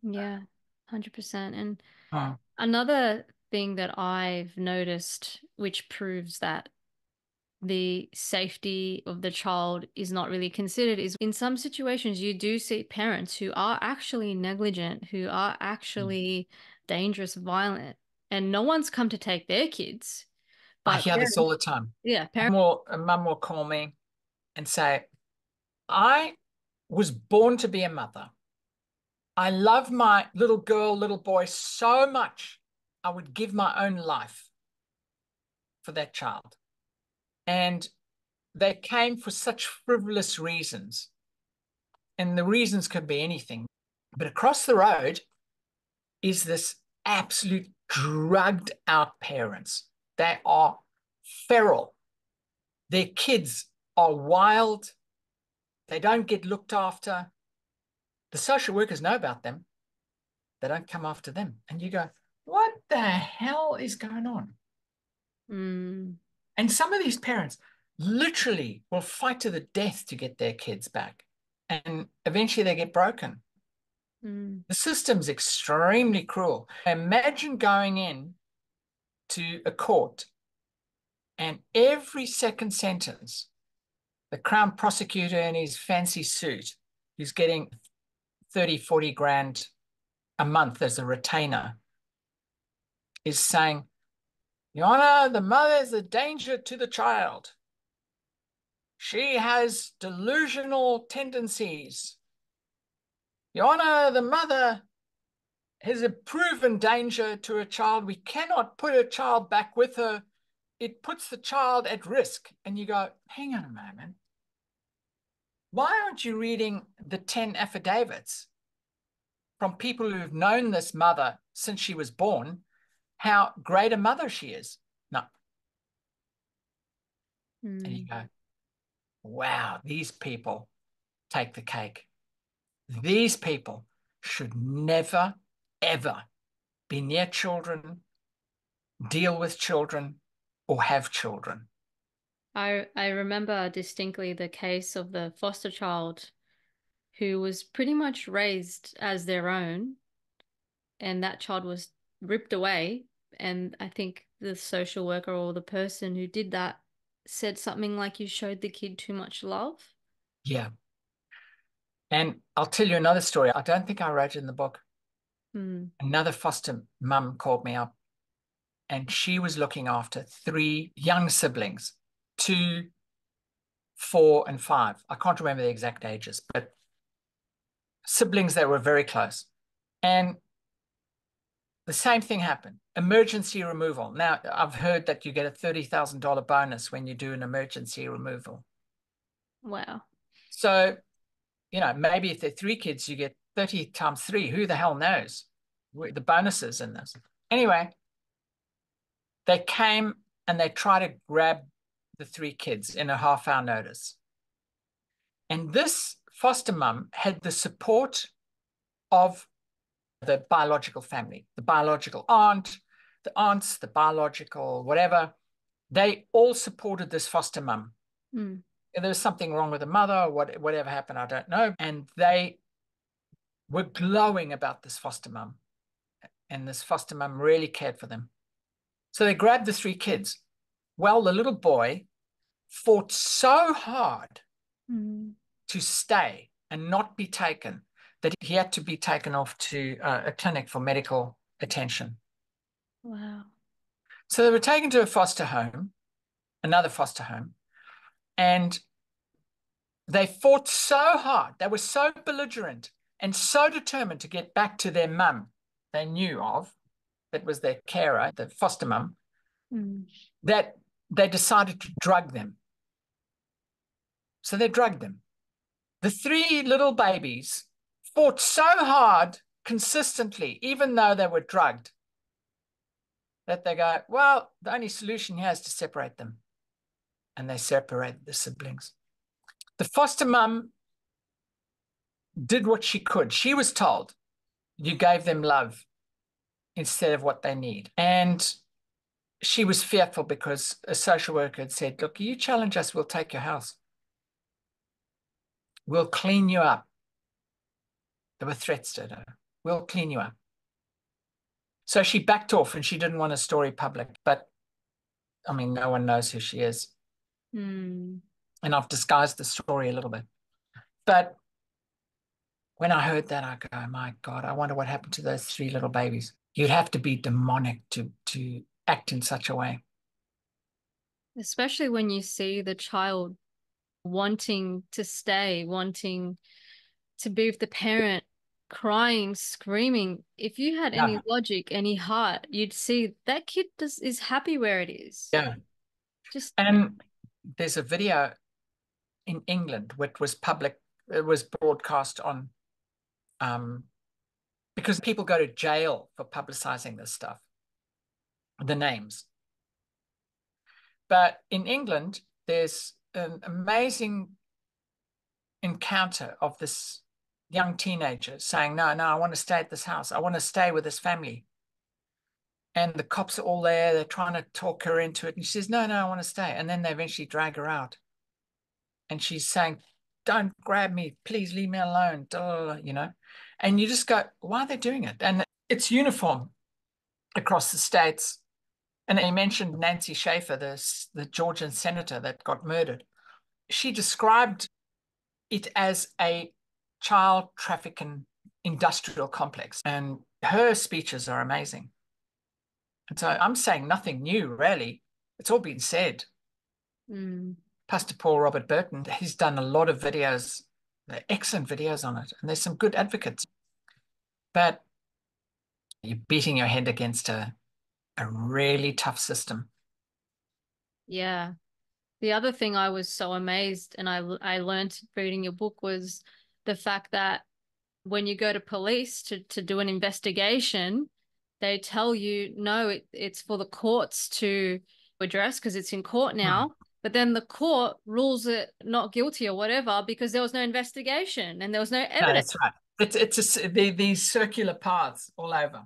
Yeah, 100%. And Oh, another thing that I've noticed, which proves that the safety of the child is not really considered, is in some situations you do see parents who are actually negligent, who are actually dangerous, violent, and no one's come to take their kids. I But hear this all parents, the time. yeah, parents. A mum will call me and say, I was born to be a mother. I love my little girl, little boy so much, I would give my own life for that child. And they came for such frivolous reasons. And the reasons could be anything. But across the road is this absolute drugged out parents. They are feral. Their kids are wild. They don't get looked after. The social workers know about them. They don't come after them. And you go, what the hell is going on? Mm, And some of these parents literally will fight to the death to get their kids back. And eventually they get broken. mm, The system's extremely cruel. Imagine going in to a court and every second sentence, the Crown prosecutor in his fancy suit, who's getting 30, 40 grand a month as a retainer, is saying, Your Honor, the mother is a danger to the child. She has delusional tendencies. Your Honor, the mother is a proven danger to a child. We cannot put a child back with her. It puts the child at risk. And you go, hang on a moment. Why aren't you reading the 10 affidavits from people who've known this mother since she was born, how great a mother she is? No. And you mm. go, wow, these people take the cake. These people should never, ever be near children, deal with children, or have children. I remember distinctly the case of the foster child who was pretty much raised as their own, and that child was ripped away. And I think the social worker or the person who did that said something like, you showed the kid too much love. Yeah. And I'll tell you another story. I don't think I wrote it in the book. Mm, Another foster mum called me up and she was looking after three young siblings, 2, 4, and 5. I can't remember the exact ages, but siblings that were very close. And the same thing happened. Emergency removal. Now, I've heard that you get a $30,000 bonus when you do an emergency removal. wow. So, maybe if they're 3 kids, you get 30 times 3. Who the hell knows? The bonuses in this. Anyway, they came and they tried to grab the 3 kids in a half-hour notice. And this foster mum had the support of the biological family, the biological aunt, the aunts, the biological whatever. They all supported this foster mum. Mm, There was something wrong with the mother, or whatever happened, I don't know. And they were glowing about this foster mum. And this foster mum really cared for them. So they grabbed the 3 kids. Well, the little boy fought so hard mm, to stay and not be taken that he had to be taken off to a clinic for medical attention. wow. So they were taken to a foster home, another foster home, and they fought so hard. They were so belligerent and so determined to get back to their mum they knew of, that was their carer, the foster mum, Mm, that they decided to drug them. So they drugged them. The 3 little babies fought so hard consistently, even though they were drugged, that they go, well, the only solution here is to separate them. And they separated the siblings. The foster mum did what she could. She was told, you gave them love. instead of what they need. And she was fearful because a social worker had said, look, you challenge us, we'll take your house. We'll clean you up. There were threats to her. We'll clean you up. So she backed off and she didn't want a story public. But I mean, no one knows who she is. Mm. And I've disguised the story a little bit. But when I heard that, I go, my God, I wonder what happened to those 3 little babies. You'd have to be demonic to act in such a way. Especially when you see the child wanting to stay, wanting to be with the parent, crying, screaming. If you had any Yeah. logic, any heart, you'd see that kid is happy where it is. Yeah. Just, And there's a video in England which was public, it was broadcast on because people go to jail for publicizing this stuff, the names. But in England, there's an amazing encounter of this young teenager saying, no, I want to stay at this house. I want to stay with this family. And the cops are all there. They're trying to talk her into it. And she says, no, I want to stay. And then they eventually drag her out. And she's saying, don't grab me. Please leave me alone. You know, and you just go, why are they doing it? And it's uniform across the states. And he mentioned Nancy Schaefer, the Georgian senator that got murdered. She described it as a child trafficking industrial complex. And her speeches are amazing. And so I'm saying nothing new, really. It's all been said. mm, Pastor Paul Robert Burton, he's done a lot of videos, excellent videos on it. And there's some good advocates. But you're beating your head against a really tough system. yeah. The other thing I was so amazed and I learned reading your book was the fact that when you go to police to do an investigation, they tell you, no, it's for the courts to address because it's in court Hmm. now. But then the court rules it not guilty or whatever because there was no investigation and there was no No, evidence. that's right. These circular paths all over.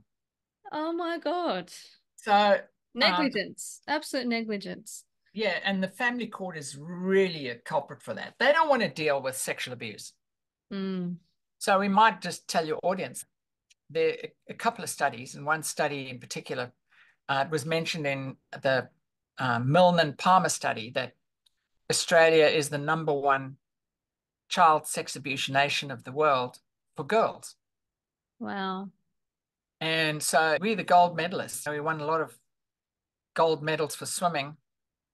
Oh my God. So, Negligence, absolute negligence. yeah, and the family court is really a culprit for that. They don't want to deal with sexual abuse. Mm. So we might just tell your audience there are a couple of studies, and one study in particular, it was mentioned in the Milne Palmer study that Australia is the #1 child sex abuse nation of the world for girls. Wow. And so we're the gold medalists. We won a lot of gold medals for swimming.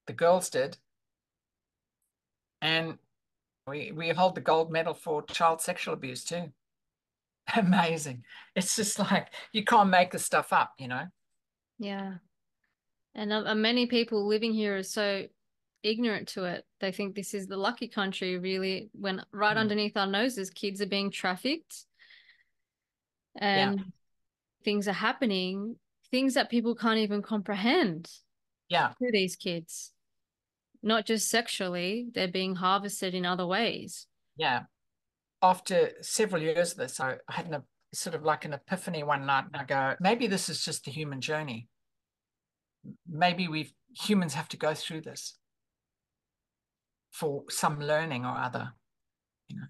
The girls did. And we hold the gold medal for child sexual abuse too. Amazing. It's just like you can't make this stuff up, you know? Yeah. And many people living here are so ignorant to it. They think this is the lucky country, really, when right Mm. underneath our noses, kids are being trafficked Yeah. and things are happening, things that people can't even comprehend Yeah. to these kids. Not just sexually, they're being harvested in other ways. Yeah. After several years of this, I had sort of like an epiphany one night, and I go, maybe this is just the human journey. Maybe humans have to go through this for some learning or other, you know,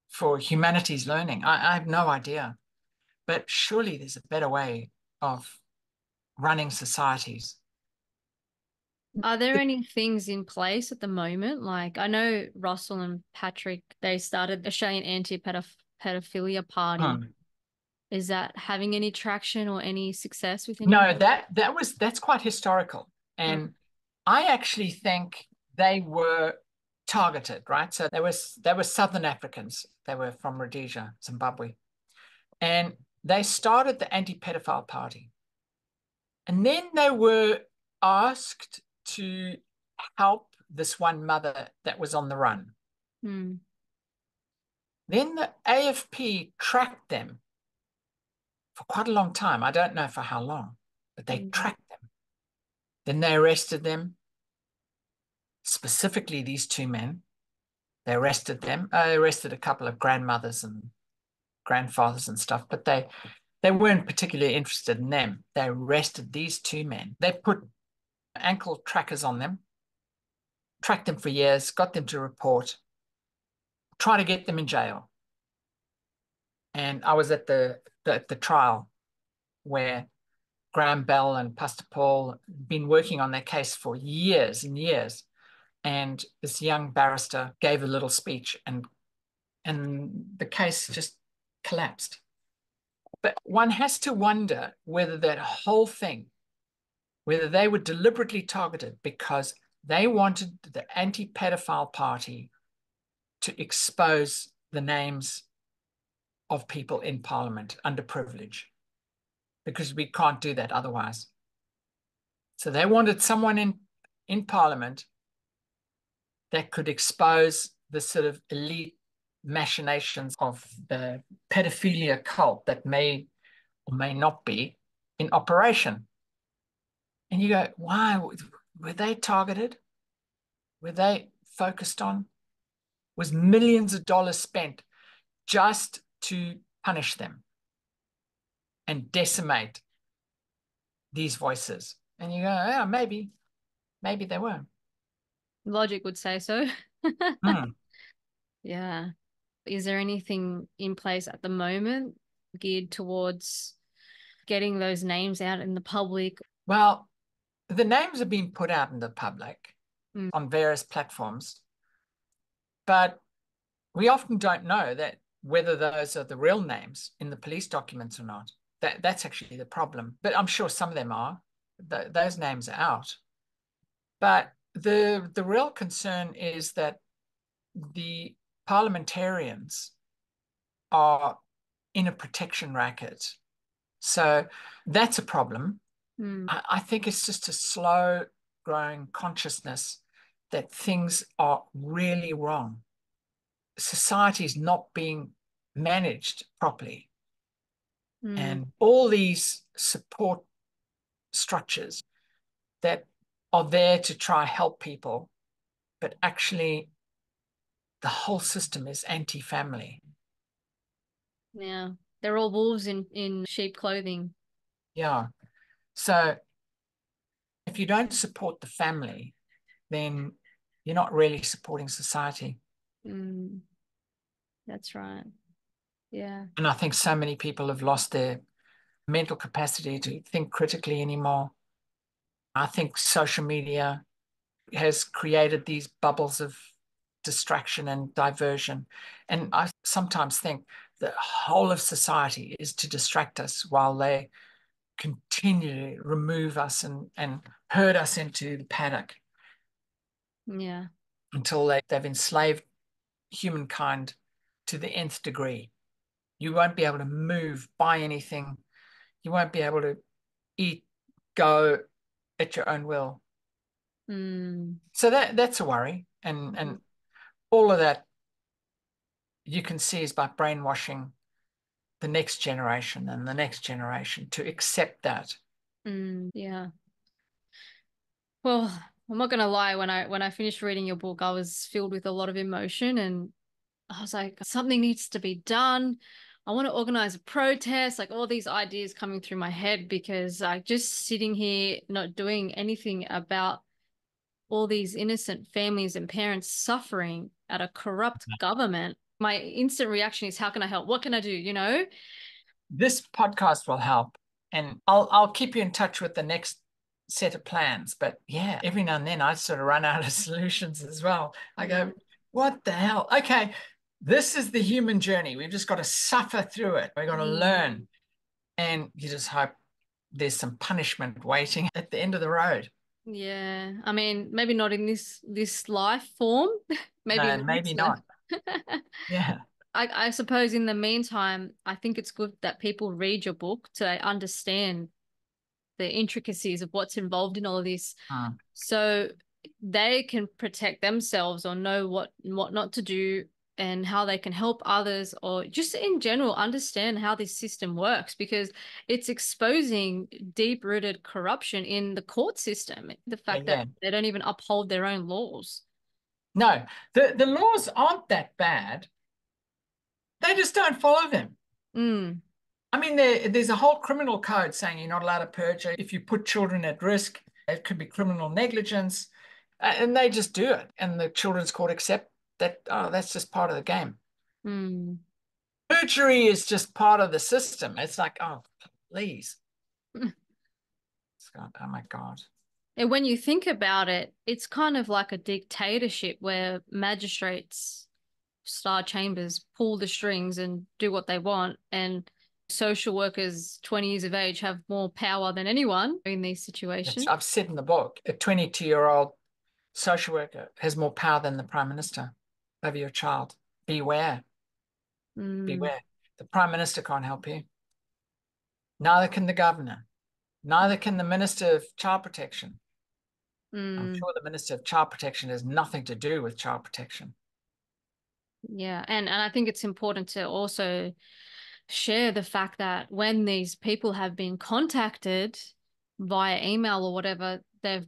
for humanity's learning. I have no idea, but surely there's a better way of running societies. Are there any things in place at the moment? Like I know Russell and Patrick, they started Australian anti-pedophilia party. Hmm. Is that having any traction or any success with any? No, that's quite historical. Mm, And I actually think they were targeted, right? So they were Southern Africans. They were from Rhodesia, Zimbabwe. And they started the anti-pedophile party. And then they were asked to help this one mother that was on the run. mm, Then the AFP tracked them for quite a long time. I don't know for how long, but they mm. tracked them. Then they arrested them, specifically these 2 men. They arrested them. They arrested a couple of grandmothers and grandfathers and stuff, but they They weren't particularly interested in them. They arrested these two men. They put ankle trackers on them, tracked them for years, got them to report, try to get them in jail. And I was at the trial where Graham Bell and Pastor Paul had been working on their case for years and years. And this young barrister gave a little speech, and the case just collapsed. But one has to wonder whether that whole thing, whether they were deliberately targeted because they wanted the anti-pedophile party to expose the names of people in Parliament under privilege, because we can't do that otherwise. So they wanted someone in Parliament that could expose the sort of elite machinations of the pedophilia cult that may or may not be in operation. And you go, why were they targeted? Were they focused on? Was millions of dollars spent just to punish them and decimate these voices? And you go, yeah, maybe they were. Logic would say so. Hmm. Yeah. Is there anything in place at the moment geared towards getting those names out in the public? Well, the names have been put out in the public on various platforms, but we often don't know that whether those are the real names in the police documents or not. That's actually the problem. But I'm sure some of them are. Those names are out. But the real concern is that the parliamentarians are in a protection racket. So that's a problem. I think it's just a slow growing consciousness that things are really wrong. Society is not being managed properly. And all these support structures that are there to try help people, but actually the whole system is anti-family. Yeah. They're all wolves in sheep clothing. Yeah. So if you don't support the family, then you're not really supporting society. That's right. Yeah. And I think so many people have lost their mental capacity to think critically anymore. I think social media has created these bubbles of distraction and diversion. And I sometimes think the whole of society is to distract us while they continually remove us and herd us into the paddock. Yeah. Until they've enslaved humankind to the nth degree. You won't be able to move, buy anything. You won't be able to eat, go at your own will. So that's a worry. And all of that you can see is by brainwashing the next generation and the next generation to accept that. Yeah. Well, I'm not gonna lie, when I finished reading your book, I was filled with a lot of emotion and I was like, something needs to be done. I want to organize a protest, like all these ideas coming through my head because I just sitting here not doing anything about all these innocent families and parents suffering at a corrupt government. My instant reaction is, how can I help? What can I do? This podcast will help, and I'll keep you in touch with the next set of plans. But yeah, every now and then I sort of run out of solutions as well. I go, what the hell? Okay, this is the human journey. We've just got to suffer through it. We've got to learn, and you just hope there's some punishment waiting at the end of the road. Yeah. I mean, maybe not in this life form, maybe in No, the maybe next life. not. Yeah. I suppose in the meantime, I think it's good that people read your book to understand the intricacies of what's involved in all of this, so they can protect themselves or know what not to do and how they can help others, or just in general understand how this system works, because it's exposing deep-rooted corruption in the court system, the fact that Yeah. they don't even uphold their own laws. No, the laws aren't that bad. They just don't follow them. I mean, there's a whole criminal code saying you're not allowed to perjure. If you put children at risk, it could be criminal negligence. And they just do it. And the children's court accept that, oh, that's just part of the game. Mm. Perjury is just part of the system. It's like, oh, please. Oh my God. And when you think about it, it's kind of like a dictatorship where magistrates, star chambers pull the strings and do what they want. And social workers 20 years of age have more power than anyone in these situations. I've said in the book, a 22-year-old social worker has more power than the Prime Minister over your child. Beware. Beware. The Prime Minister can't help you. Neither can the governor. Neither can the Minister of Child Protection. I'm sure the Minister of Child Protection has nothing to do with child protection. Yeah, and I think it's important to also share the fact that when these people have been contacted via email or whatever, they've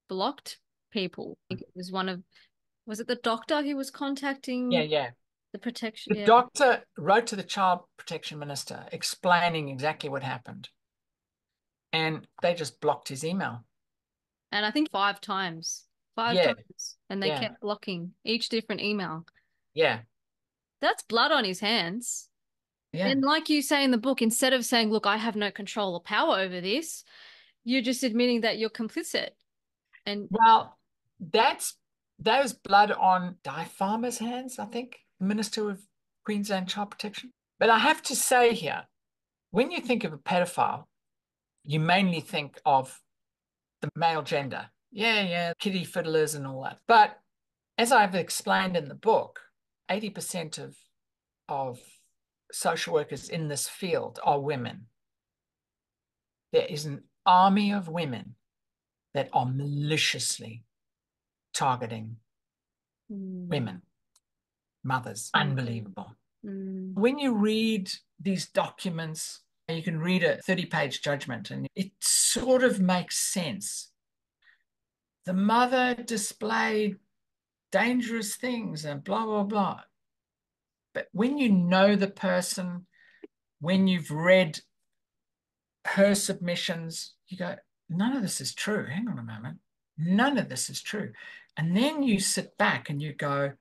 blocked people. I think it was was it the doctor who was contacting Yeah. the protection? The Yeah. doctor wrote to the Child Protection Minister explaining exactly what happened. And they just blocked his email. And I think 5 times. Five Yeah, times. And they yeah, kept blocking each different email. yeah, That's blood on his hands. yeah. And like you say in the book, instead of saying, look, I have no control or power over this, you're just admitting that you're complicit. And Well, that was blood on Di Farmer's hands, I think, Minister of Queensland Child Protection. But I have to say here, when you think of a pedophile, you mainly think of the male gender. Yeah, kitty fiddlers and all that. But as I've explained in the book, 80% of social workers in this field are women. There is an army of women that are maliciously targeting women, mothers. Unbelievable. When you read these documents, you can read a 30-page judgment and it sort of makes sense. The mother displayed dangerous things and blah, blah, blah. But when you know the person, when you've read her submissions, you go, none of this is true. Hang on a moment. None of this is true. And then you sit back and you go,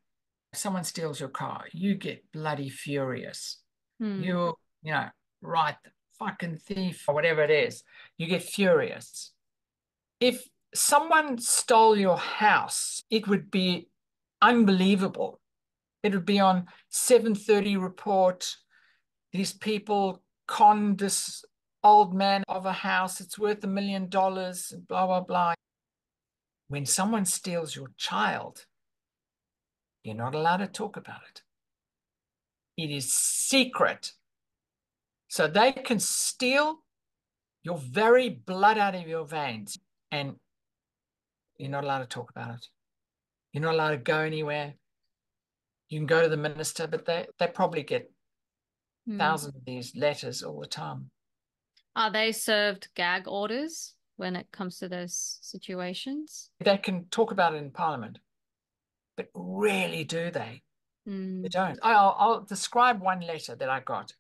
someone steals your car, you get bloody furious. You know, right, fucking thief or whatever it is, you get furious. If someone stole your house, it would be unbelievable. It would be on 7:30 report. These people conned this old man of a house. It's worth $1 million, blah, blah, blah. When someone steals your child, you're not allowed to talk about it. It is secret. So they can steal your very blood out of your veins and you're not allowed to talk about it. You're not allowed to go anywhere. You can go to the minister, but they probably get thousands of these letters all the time. Are they served gag orders when it comes to those situations? They can talk about it in Parliament, but rarely do they. They don't. I'll describe one letter that I got.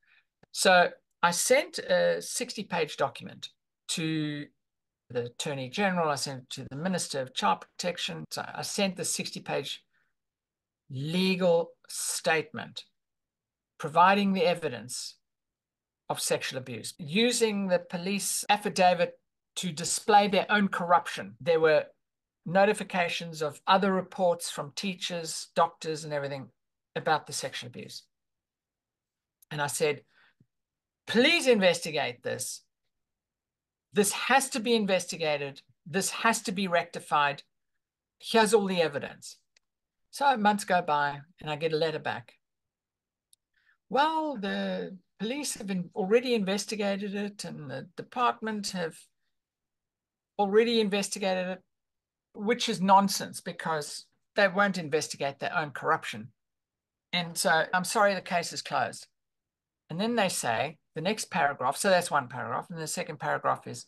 So I sent a 60-page document to the Attorney General. I sent it to the Minister of Child Protection. So I sent the 60-page legal statement providing the evidence of sexual abuse, using the police affidavit to display their own corruption. There were notifications of other reports from teachers, doctors, and everything about the sexual abuse. And I said, please investigate this. This has to be investigated. This has to be rectified. Here's all the evidence. So months go by and I get a letter back. Well, the police have already investigated it and the department have already investigated it, which is nonsense because they won't investigate their own corruption. And so I'm sorry, the case is closed. And then they say the next paragraph, so that's one paragraph. And the second paragraph is,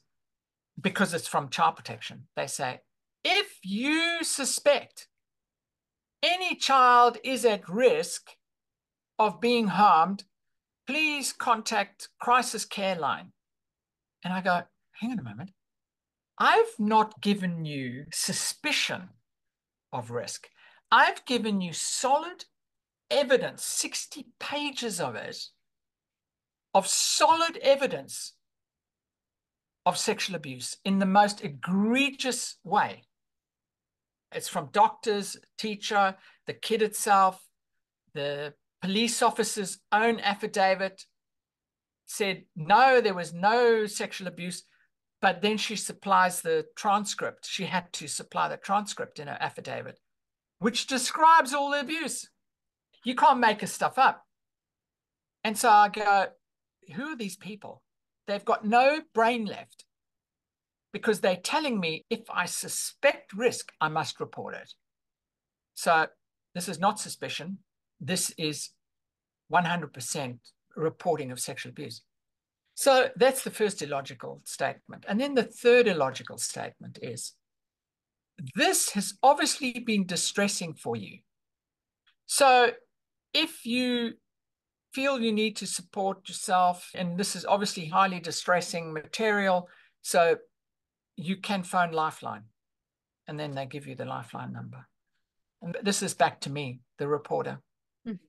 because it's from child protection, they say, if you suspect any child is at risk of being harmed, please contact crisis care line. And I go, hang on a moment. I've not given you suspicion of risk. I've given you solid evidence, 60 pages of it, of solid evidence of sexual abuse in the most egregious way. It's from doctors, teacher, the kid itself, the police officer's own affidavit said, no, there was no sexual abuse. But then she supplies the transcript. She had to supply the transcript in her affidavit, which describes all the abuse. You can't make this stuff up. And so I go, who are these people? They've got no brain left because they're telling me if I suspect risk, I must report it. So this is not suspicion. This is 100% reporting of sexual abuse. So that's the first illogical statement. And then the third illogical statement is, this has obviously been distressing for you. So if you feel you need to support yourself, and this is obviously highly distressing material, so you can phone Lifeline, and then they give you the Lifeline number. And this is back to me, the reporter. Mm.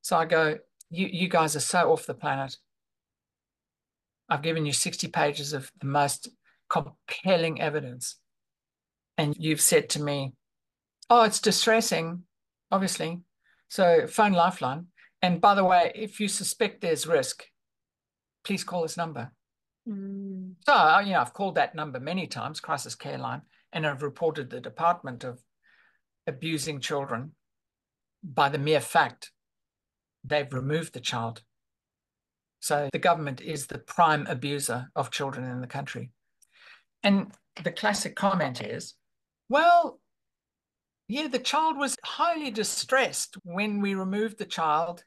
So I go, you guys are so off the planet. I've given you 60 pages of the most compelling evidence. And you've said to me, oh, it's distressing, obviously. So phone Lifeline. And by the way, if you suspect there's risk, please call this number. Mm. So, I've called that number many times, crisis care line, and I've reported the department of abusing children by the mere fact they've removed the child. So the government is the prime abuser of children in the country. And the classic comment is, well, yeah, the child was highly distressed when we removed the child,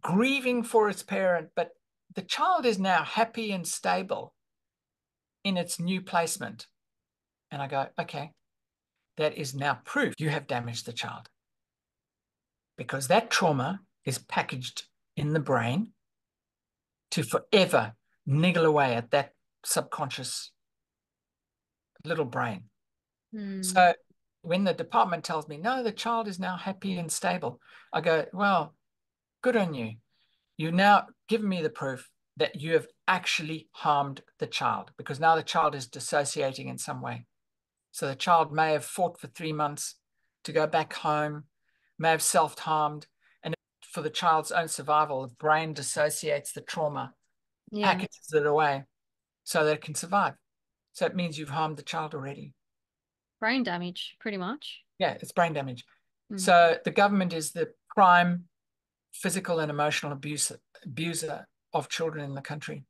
grieving for its parent, but the child is now happy and stable in its new placement. And I go, okay, that is now proof you have damaged the child, because that trauma is packaged in the brain to forever niggle away at that subconscious little brain. So when the department tells me, no, the child is now happy and stable, I go, well, good on you. You've now given me the proof that you have actually harmed the child, because now the child is dissociating in some way. So the child may have fought for 3 months to go back home, may have self-harmed, and for the child's own survival, the brain dissociates the trauma, packages it away so that it can survive. So it means you've harmed the child already. Brain damage, pretty much. Yeah, it's brain damage. So the government is the prime physical and emotional abuser of children in the country.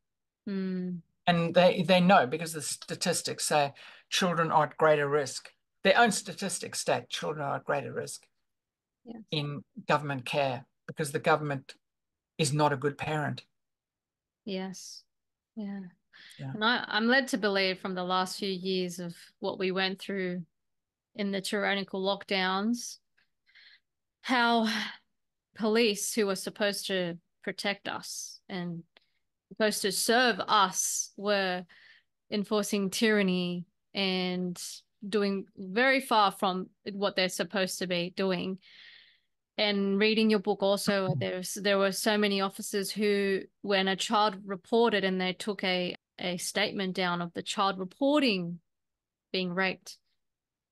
And they know, because the statistics say children are at greater risk. Their own statistics state children are at greater risk in government care, because the government is not a good parent. Yes. Yeah. And I'm led to believe from the last few years of what we went through in the tyrannical lockdowns, how police, who were supposed to protect us and supposed to serve us, were enforcing tyranny and doing very far from what they're supposed to be doing. And reading your book also, there were so many officers who, when a child reported and they took a statement down of the child reporting being raped,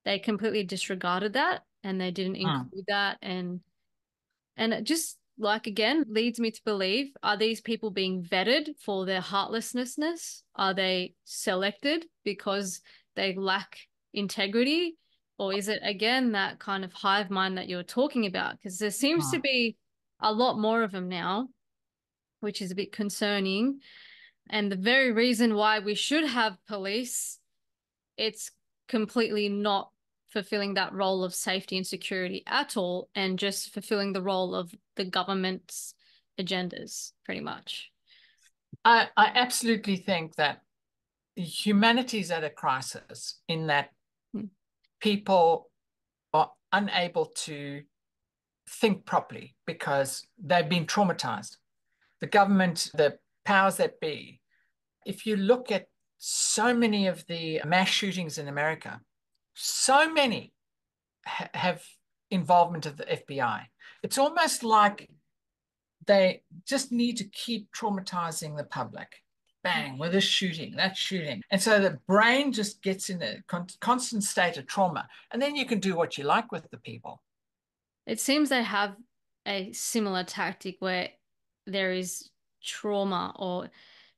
they completely disregarded that and they didn't include that. And it just, like, again, leads me to believe, are these people being vetted for their heartlessness? Are they selected because they lack integrity? Or is it, again, that kind of hive mind that you're talking about? Because there seems to be a lot more of them now, which is a bit concerning. And the very reason why we should have police, it's completely not fulfilling that role of safety and security at all, and just fulfilling the role of the government's agendas, pretty much. I absolutely think that humanity is at a crisis in that people are unable to think properly because they've been traumatized. The government, the powers that be, if you look at so many of the mass shootings in America, so many have involvement of the FBI. It's almost like they just need to keep traumatizing the public. Bang, with this shooting, that shooting. And so the brain just gets in a constant state of trauma. And then you can do what you like with the people. It seems they have a similar tactic where there is trauma or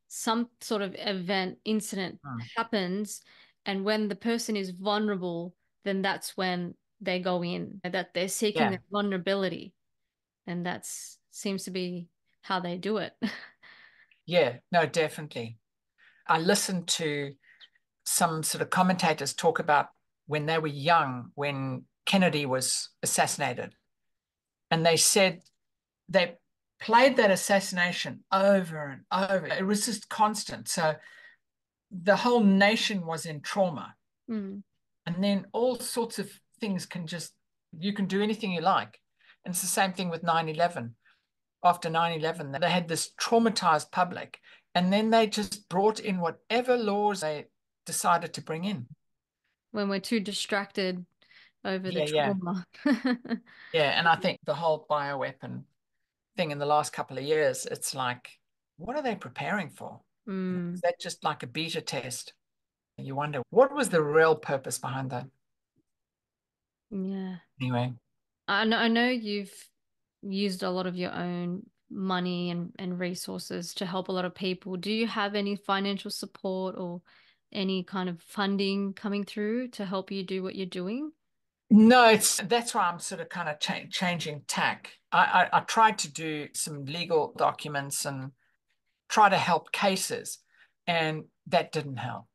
some sort of event, incident Mm. happens, and when the person is vulnerable, then that's when they go in, that they're seeking Yeah, that vulnerability. And that's seems to be how they do it. yeah, no, definitely. I listened to some sort of commentators talk about when they were young, when Kennedy was assassinated. And they said they played that assassination over and over. It was just constant. So the whole nation was in trauma. Mm. And then all sorts of things you can do anything you like. And it's the same thing with 9/11. After 9/11, they had this traumatized public. And then they just brought in whatever laws they decided to bring in. When we're too distracted over the Yeah, yeah. trauma. Yeah. And I think the whole bioweapon thing in the last couple of years, it's like, what are they preparing for? Is Mm, that just like a beta test? You wonder what was the real purpose behind that? yeah. Anyway, I know you've used a lot of your own money and resources to help a lot of people. Do you have any financial support or any kind of funding coming through to help you do what you're doing? no, it's that's why I'm sort of kind of changing tack. I tried to do some legal documents and try to help cases, and that didn't help.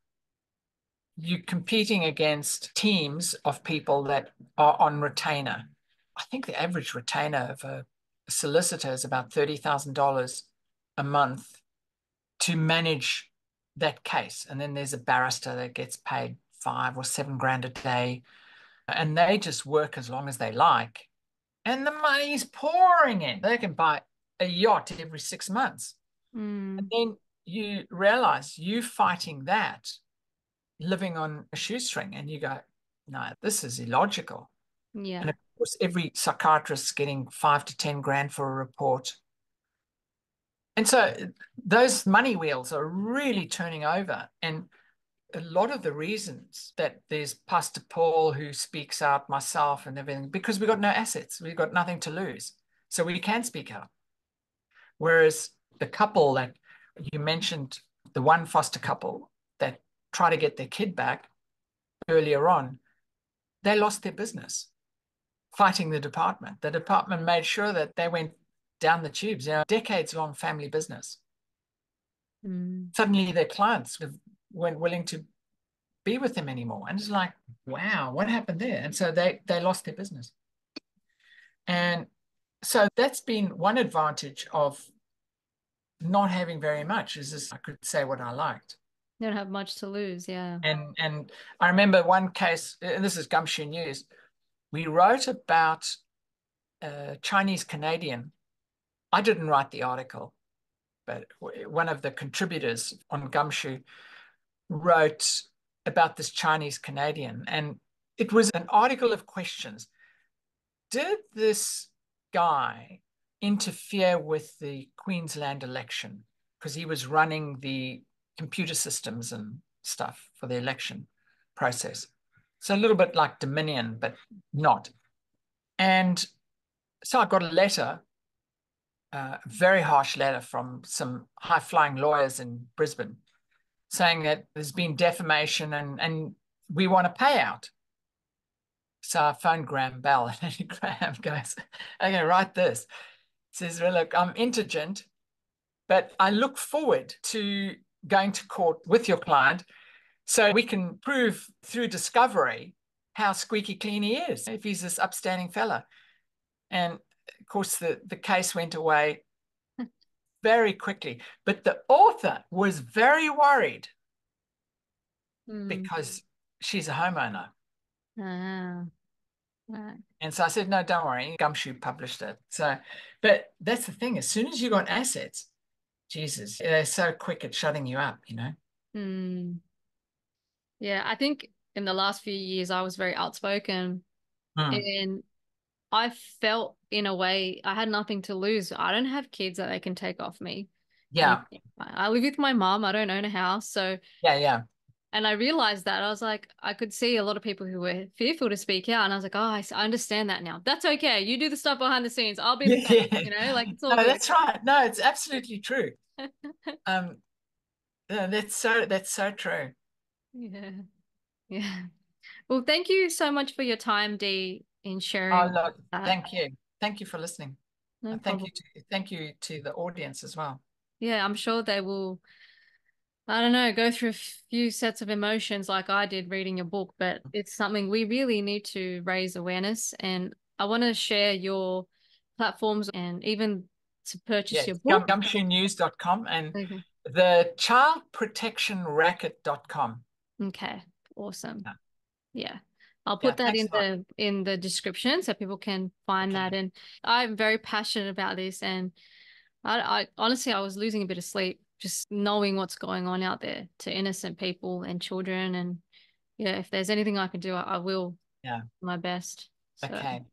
You're competing against teams of people that are on retainer. I think the average retainer of a solicitor is about $30,000 a month to manage that case. And then there's a barrister that gets paid 5 or 7 grand a day, and they just work as long as they like. And the money's pouring in. They can buy a yacht every 6 months. And Mm, then you realize you fighting that living on a shoestring, and you go, no, this is illogical. And yeah. of course, every psychiatrist's getting 5 to 10 grand for a report. And so those money wheels are really turning over. And a lot of the reasons that there's Pastor Paul who speaks out, myself and everything, because we've got no assets, we've got nothing to lose. So we can speak out. Whereas the couple that you mentioned, the one foster couple that try to get their kid back earlier on, they lost their business fighting the department. The department made sure that they went down the tubes, decades long family business. Mm, Suddenly their clients weren't willing to be with them anymore. And it's like, wow, what happened there? And so they lost their business. And so that's been one advantage of not having very much is this, I could say what I liked. you don't have much to lose, yeah. And I remember one case, and this is Gumshoe News, we wrote about a Chinese Canadian. I didn't write the article, but one of the contributors on Gumshoe wrote about this Chinese Canadian. And it was an article of questions. Did this guy interfere with the Queensland election? Because he was running the computer systems and stuff for the election process. So a little bit like Dominion, but not. And so I got a letter, a very harsh letter from some high flying lawyers in Brisbane saying that there's been defamation and we want a payout. So I phoned Graham Bell and Graham goes, okay, write this. Says, well, look, I'm indigent, but I look forward to going to court with your client so we can prove through discovery how squeaky clean he is, if he's this upstanding fella. And of course, the case went away very quickly. But the author was very worried Mm. because she's a homeowner. Ah. Right. And so I said, no, don't worry. Gumshoe published it. So, but that's the thing. As soon as you got assets, Jesus, they're so quick at shutting you up, you know? Mm. Yeah, I think in the last few years I was very outspoken Mm. and I felt in a way I had nothing to lose. I don't have kids that they can take off me. You Yeah. know, I live with my mom. I don't own a house. So, Yeah. Yeah. and I realized that I was like, I could see a lot of people who were fearful to speak out. And I was like, oh, I understand that now. That's okay. You do the stuff behind the scenes. I'll be the Yeah. face, Yeah. like it's all No, good. that's right. No, it's absolutely true. Um, that's so true. Yeah. Yeah. Well, thank you so much for your time, Dee, in Oh, sharing look, that. thank you. Thank you for listening. No Thank problem. thank you to the audience as well. Yeah, I'm sure they will, I don't know, go through a few sets of emotions like I did reading your book, but it's something we really need to raise awareness. And I want to share your platforms and even to purchase your Yes, book. gumshoenews.com and Okay. the childprotectionracket.com. Okay. Awesome. Yeah, Yeah. I'll yeah, put that thanks in a lot. the description so people can find that. Okay. And I'm very passionate about this. And I honestly I was losing a bit of sleep just knowing what's going on out there to innocent people and children. And yeah, if there's anything I can do, I will Yeah. do my best. So Okay. All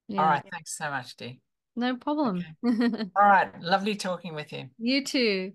yeah, right. Thanks so much, Dee. no problem. Okay. All right. Lovely talking with you. You too.